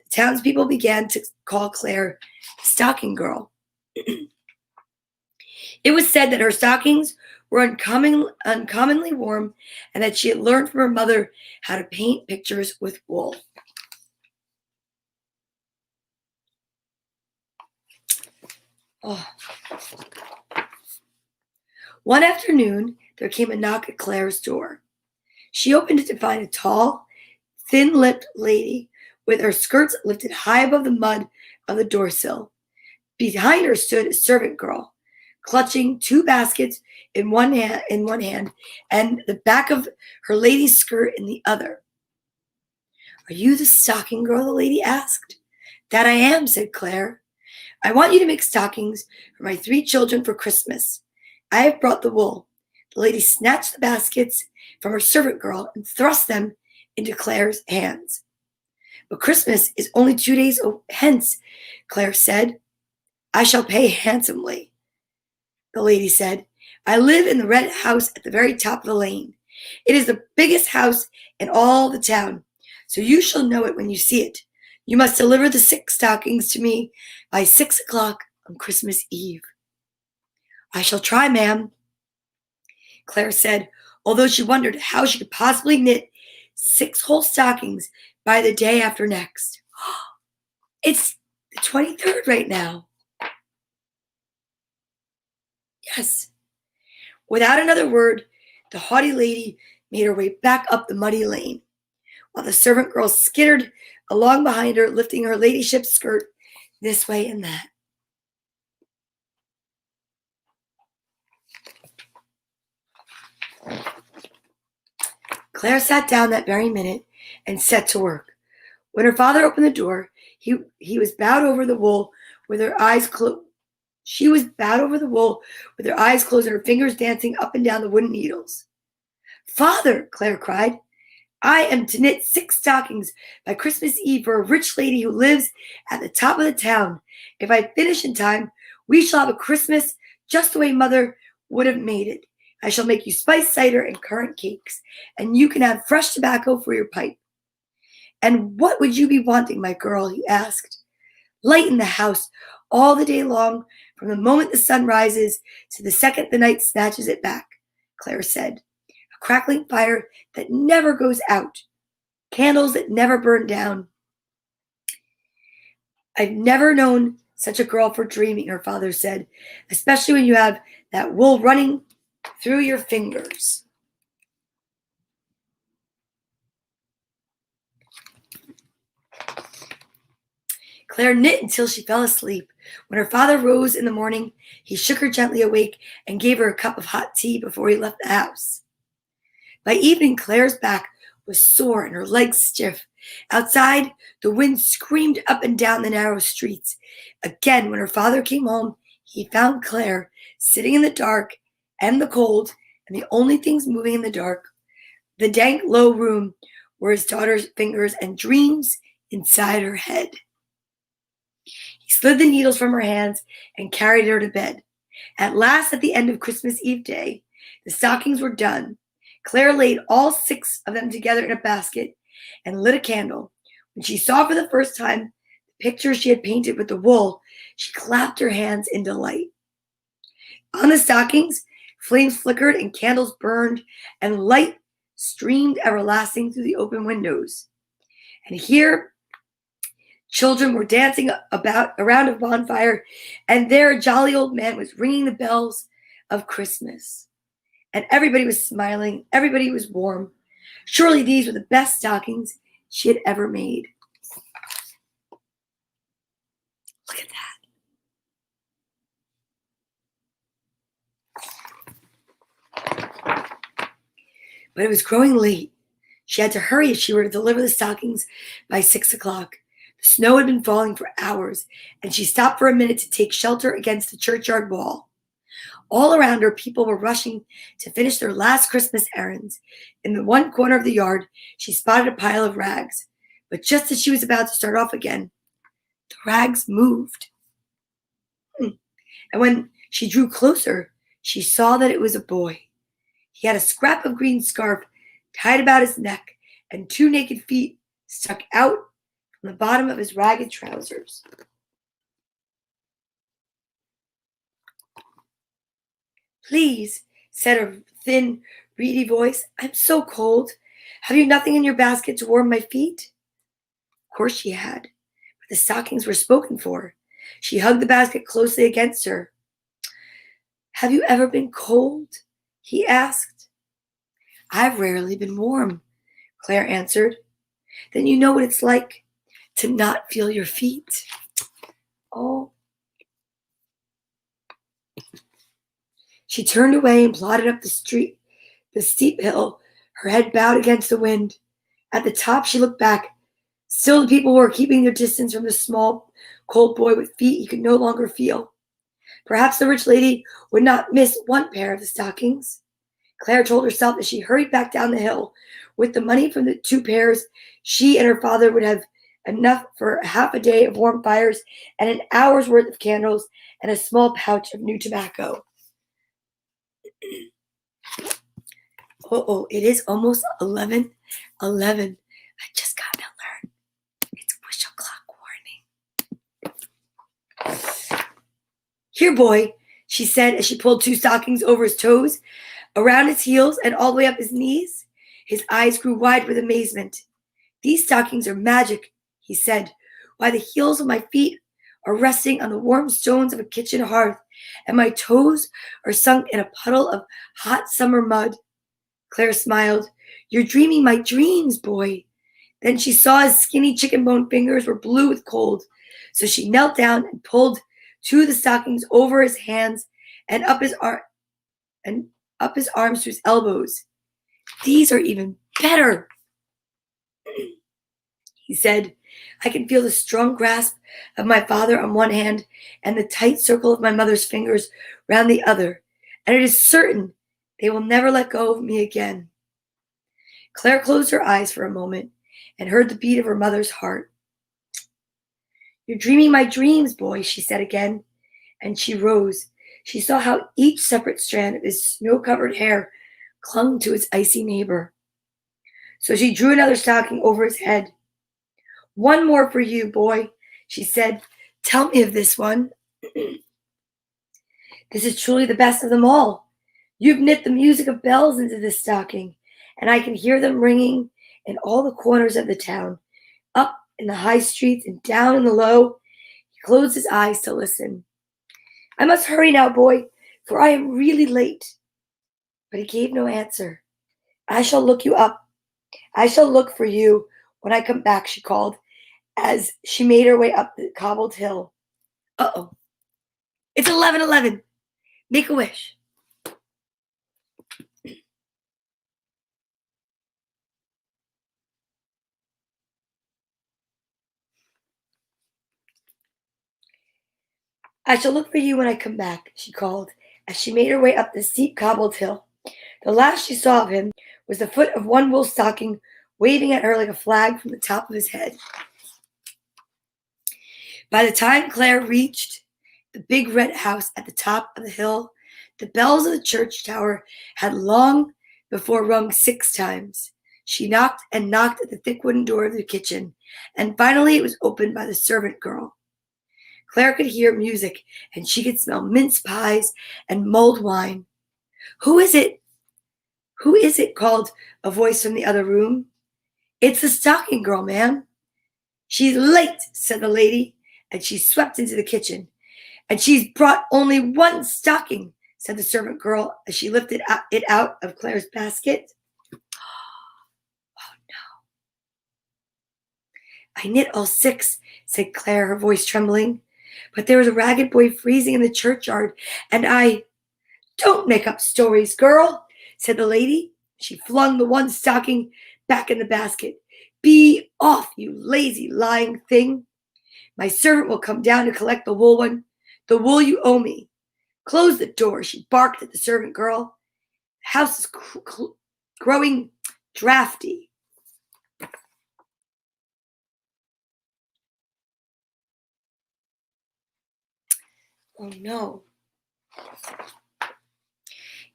The townspeople began to call Claire the stocking girl. It was said that her stockings were uncommonly warm, and that she had learned from her mother how to paint pictures with wool. One afternoon, there came a knock at Claire's door. She opened it to find a tall, thin-lipped lady with her skirts lifted high above the mud of the doorsill. Behind her stood a servant girl, clutching two baskets in one hand and the back of her lady's skirt in the other. "Are you the stocking girl?" the lady asked. "That I am," said Claire. "I want you to make stockings for my 3 children for Christmas. I have brought the wool." The lady snatched the baskets from her servant girl and thrust them into Claire's hands. "But Christmas is only 2 days hence," Claire said. "I shall pay handsomely," the lady said. "I live in the red house at the very top of the lane. It is the biggest house in all the town, so you shall know it when you see it. You must deliver the 6 stockings to me by 6 o'clock on Christmas Eve." I shall try, ma'am, Claire said, although she wondered how she could possibly knit 6 whole stockings by the day after next. It's the 23rd right now. Yes. Without another word, the haughty lady made her way back up the muddy lane, while the servant girl skittered along behind her, lifting her ladyship's skirt this way and that. Claire sat down that very minute and set to work. When her father opened the door, he was bowed over the wool with her eyes closed. She was bowed over the wool with her eyes closed and her fingers dancing up and down the wooden needles. Father, Claire cried, I am to knit 6 stockings by Christmas Eve for a rich lady who lives at the top of the town. If I finish in time, we shall have a Christmas just the way Mother would have made it. I shall make you spiced cider and currant cakes, and you can have fresh tobacco for your pipe. And what would you be wanting, my girl? He asked. Lighten the house all the day long, from the moment the sun rises to the second the night snatches it back, Claire said. A crackling fire that never goes out, candles that never burn down. I've never known such a girl for dreaming, her father said, especially when you have that wool running through your fingers. Claire knit until she fell asleep. When her father rose in the morning, he shook her gently awake and gave her a cup of hot tea before he left the house. By evening, Claire's back was sore and her legs stiff. Outside, the wind screamed up and down the narrow streets. Again, when her father came home, he found Claire sitting in the dark and the cold, and the only things moving in the dark, the dank, low room, were his daughter's fingers and dreams inside her head. He slid the needles from her hands and carried her to bed. At last, at the end of Christmas Eve day, the stockings were done. Claire laid all 6 of them together in a basket and lit a candle. When she saw for the first time the picture she had painted with the wool, she clapped her hands in delight. On the stockings, flames flickered and candles burned, and light streamed everlasting through the open windows. And here, children were dancing around a bonfire, and there a jolly old man was ringing the bells of Christmas. And everybody was smiling, everybody was warm. Surely these were the best stockings she had ever made. Look at that. But it was growing late. She had to hurry if she were to deliver the stockings by 6 o'clock. The snow had been falling for hours, and she stopped for a minute to take shelter against the churchyard wall. All around her, people were rushing to finish their last Christmas errands. In the one corner of the yard, she spotted a pile of rags. But just as she was about to start off again, the rags moved. And when she drew closer, she saw that it was a boy. He had a scrap of green scarf tied about his neck, and 2 naked feet stuck out from the bottom of his ragged trousers. Please, said a thin, reedy voice, I'm so cold. Have you nothing in your basket to warm my feet? Of course she had, but the stockings were spoken for. She hugged the basket closely against her. Have you ever been cold? He asked. I've rarely been warm, Claire answered. Then you know what it's like to not feel your feet. Oh. She turned away and plodded up the steep hill, her head bowed against the wind. At the top, she looked back. Still, the people were keeping their distance from the small, cold boy with feet he could no longer feel. Perhaps the rich lady would not miss 1 pair of the stockings. Claire told herself as she hurried back down the hill. With the money from the 2 pairs, she and her father would have enough for half a day of warm fires and an hour's worth of candles and a small pouch of new tobacco. It is almost 11. I just got an alert. It's wish o'clock warning. Here, boy, she said as she pulled 2 stockings over his toes, around his heels, and all the way up his knees. His eyes grew wide with amazement. "These stockings are magic," he said. "Why, the heels of my feet are resting on the warm stones of a kitchen hearth, and my toes are sunk in a puddle of hot summer mud." Claire smiled. "You're dreaming my dreams, boy." Then she saw his skinny chicken bone fingers were blue with cold, so she knelt down and pulled 2 of the stockings over his hands and up his arms to his elbows. "These are even better," he said. "I can feel the strong grasp of my father on one hand and the tight circle of my mother's fingers round the other, and it is certain they will never let go of me again." Claire closed her eyes for a moment and heard the beat of her mother's heart. "You're dreaming my dreams, boy," she said again, and she rose. She saw how each separate strand of his snow-covered hair clung to its icy neighbor. So she drew another stocking over his head. "One more for you, boy," she said. "Tell me of this one." "This is truly the best of them all. You've knit the music of bells into this stocking, and I can hear them ringing in all the corners of the town, up in the high streets and down in the low." He closed his eyes to listen. "I must hurry now, boy, for I am really late." But he gave no answer. "I shall look you up. I shall look for you when I come back," she called, as she made her way up the cobbled hill. Uh-oh. It's 11:11. Make a wish. "I shall look for you when I come back," she called, as she made her way up the steep cobbled hill. The last she saw of him was the foot of one wool stocking waving at her like a flag from the top of his head. By the time Claire reached the big red house at the top of the hill, the bells of the church tower had long before rung 6 times. She knocked and knocked at the thick wooden door of the kitchen, and finally it was opened by the servant girl. Claire could hear music, and she could smell mince pies and mulled wine. "Who is it? Who is it?" called a voice from the other room. "It's the stocking girl, ma'am." "She's late," said the lady, and she swept into the kitchen. "And she's brought only 1 stocking," said the servant girl as she lifted it out of Claire's basket. "Oh, no." "I knit all 6, said Claire, her voice trembling. "But there was a ragged boy freezing in the churchyard, and I—" "Don't make up stories, girl," said the lady. She flung the 1 stocking back in the basket. "Be off, you lazy, lying thing. My servant will come down to collect the wool you owe me. Close the door," she barked at the servant girl. "The house is growing drafty." Oh no.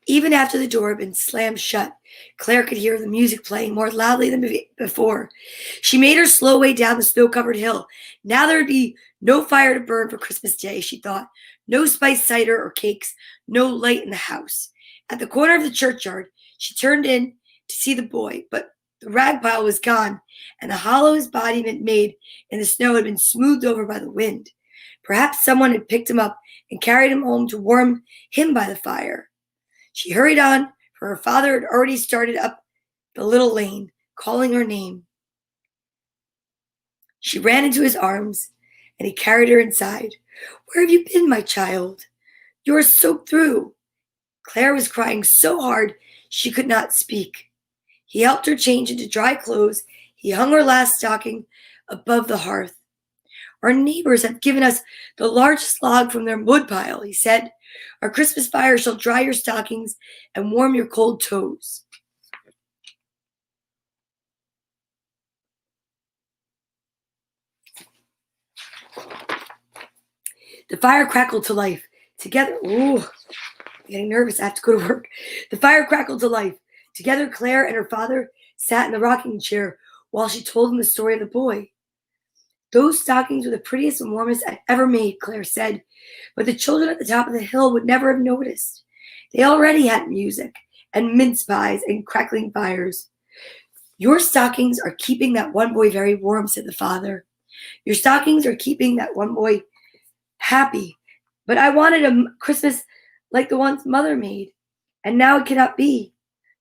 Even after the door had been slammed shut, Claire could hear the music playing more loudly than before. She made her slow way down the snow-covered hill. Now there would be no fire to burn for Christmas Day, she thought. No spiced cider or cakes, no light in the house. At the corner of the churchyard, she turned in to see the boy, but the rag pile was gone, and the hollow his body had made in the snow had been smoothed over by the wind. Perhaps someone had picked him up and carried him home to warm him by the fire. She hurried on, for her father had already started up the little lane, calling her name. She ran into his arms, and he carried her inside. "Where have you been, my child? You are soaked through." Claire was crying so hard she could not speak. He helped her change into dry clothes. He hung her last stocking above the hearth. "Our neighbors have given us the largest log from their woodpile," he said. "Our Christmas fire shall dry your stockings and warm your cold toes." The fire crackled to life. Together, I'm getting nervous. I have to go to work. The fire crackled to life. Together, Claire and her father sat in the rocking chair while she told him the story of the boy. Those stockings were the prettiest and warmest I've ever made, Claire said, but the children at the top of the hill would never have noticed. They already had music and mince pies and crackling fires. Your stockings are keeping that one boy very warm, said the father. Your stockings are keeping that one boy happy. But I wanted a Christmas like the ones Mother made, and now it cannot be.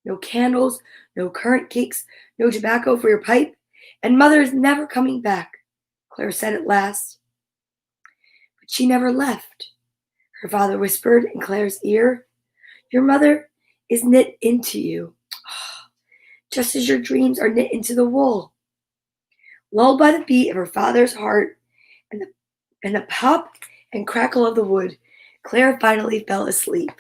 No candles, no currant cakes, no tobacco for your pipe, and Mother is never coming back, Claire said at last. But she never left. Her father whispered in Claire's ear, your mother is knit into you, just as your dreams are knit into the wool. Lulled by the beat of her father's heart and the pop and crackle of the wood, Claire finally fell asleep.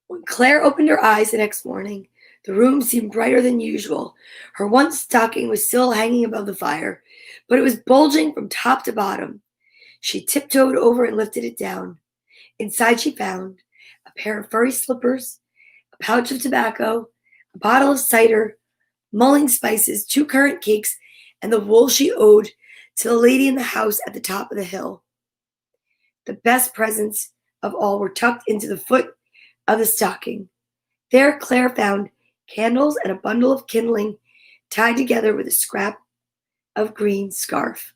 When Claire opened her eyes the next morning, the room seemed brighter than usual. Her one stocking was still hanging above the fire, but it was bulging from top to bottom. She tiptoed over and lifted it down. Inside she found a pair of furry slippers, a pouch of tobacco, a bottle of cider, mulling spices, 2 currant cakes, and the wool she owed to the lady in the house at the top of the hill. The best presents of all were tucked into the foot of the stocking. There Claire found candles and a bundle of kindling tied together with a scrap of green scarf.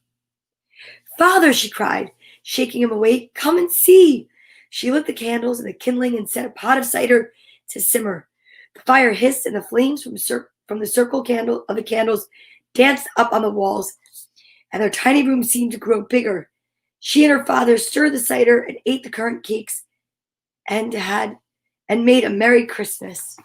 Father, she cried, shaking him awake, come and see. She lit the candles and the kindling and set a pot of cider to simmer. The fire hissed and the flames from the circle candle of the candles danced up on the walls, and their tiny room seemed to grow bigger. She and her father stirred the cider and ate the currant cakes and made a Merry Christmas.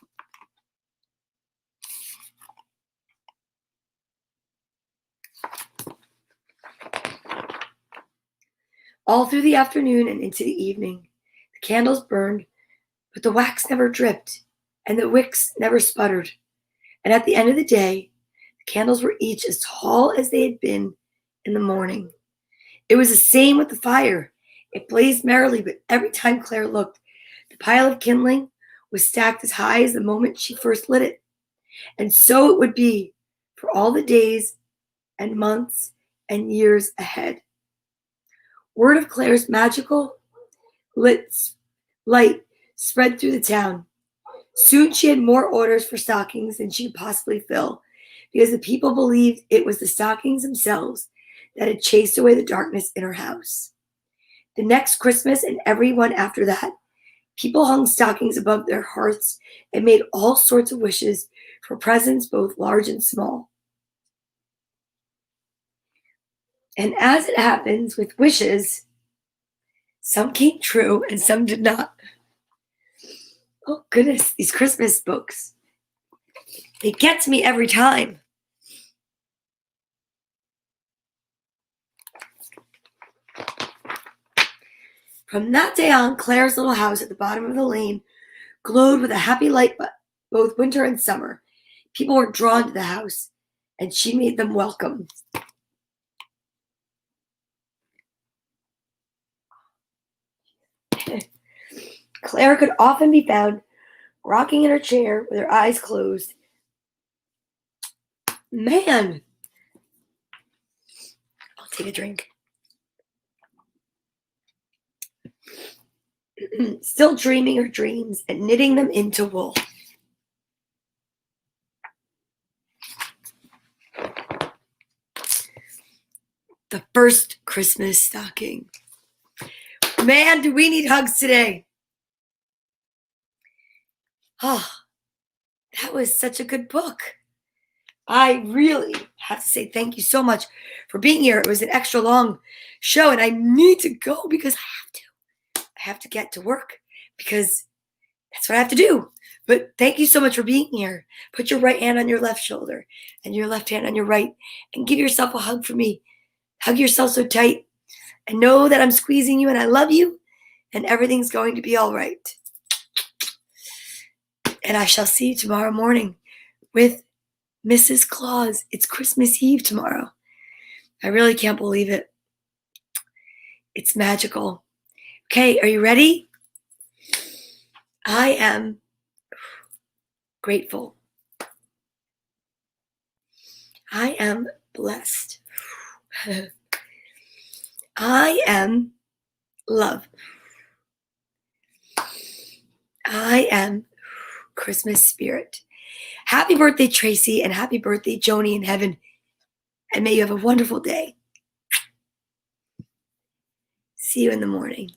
All through the afternoon and into the evening, the candles burned, but the wax never dripped, and the wicks never sputtered. And at the end of the day, the candles were each as tall as they had been in the morning. It was the same with the fire. It blazed merrily, but every time Claire looked, the pile of kindling was stacked as high as the moment she first lit it. And so it would be for all the days and months and years ahead. Word of Claire's magical light spread through the town. Soon she had more orders for stockings than she could possibly fill, because the people believed it was the stockings themselves that had chased away the darkness in her house. The next Christmas and every one after that, people hung stockings above their hearths and made all sorts of wishes for presents both large and small. And as it happens with wishes, some came true and some did not. Oh goodness, these Christmas books. They get to me every time. From that day on, Claire's little house at the bottom of the lane glowed with a happy light both winter and summer. People were drawn to the house, and she made them welcome. Claire could often be found rocking in her chair with her eyes closed. Man, I'll take a drink. Still dreaming her dreams and knitting them into wool. The first Christmas stocking. Man, do we need hugs today. Oh, that was such a good book. I really have to say thank you so much for being here. It was an extra long show, and I need to go because I have to get to work because that's what I have to do. But thank you so much for being here. Put your right hand on your left shoulder and your left hand on your right and give yourself a hug for me. Hug yourself so tight and know that I'm squeezing you and I love you and everything's going to be all right. And I shall see you tomorrow morning with Mrs. Claus. It's Christmas Eve tomorrow. I really can't believe it. It's magical. Okay, are you ready? I am. grateful. I am blessed. I am love. I am Christmas spirit. Happy birthday, Tracy, and happy birthday, Joni in heaven. And may you have a wonderful day. See you in the morning.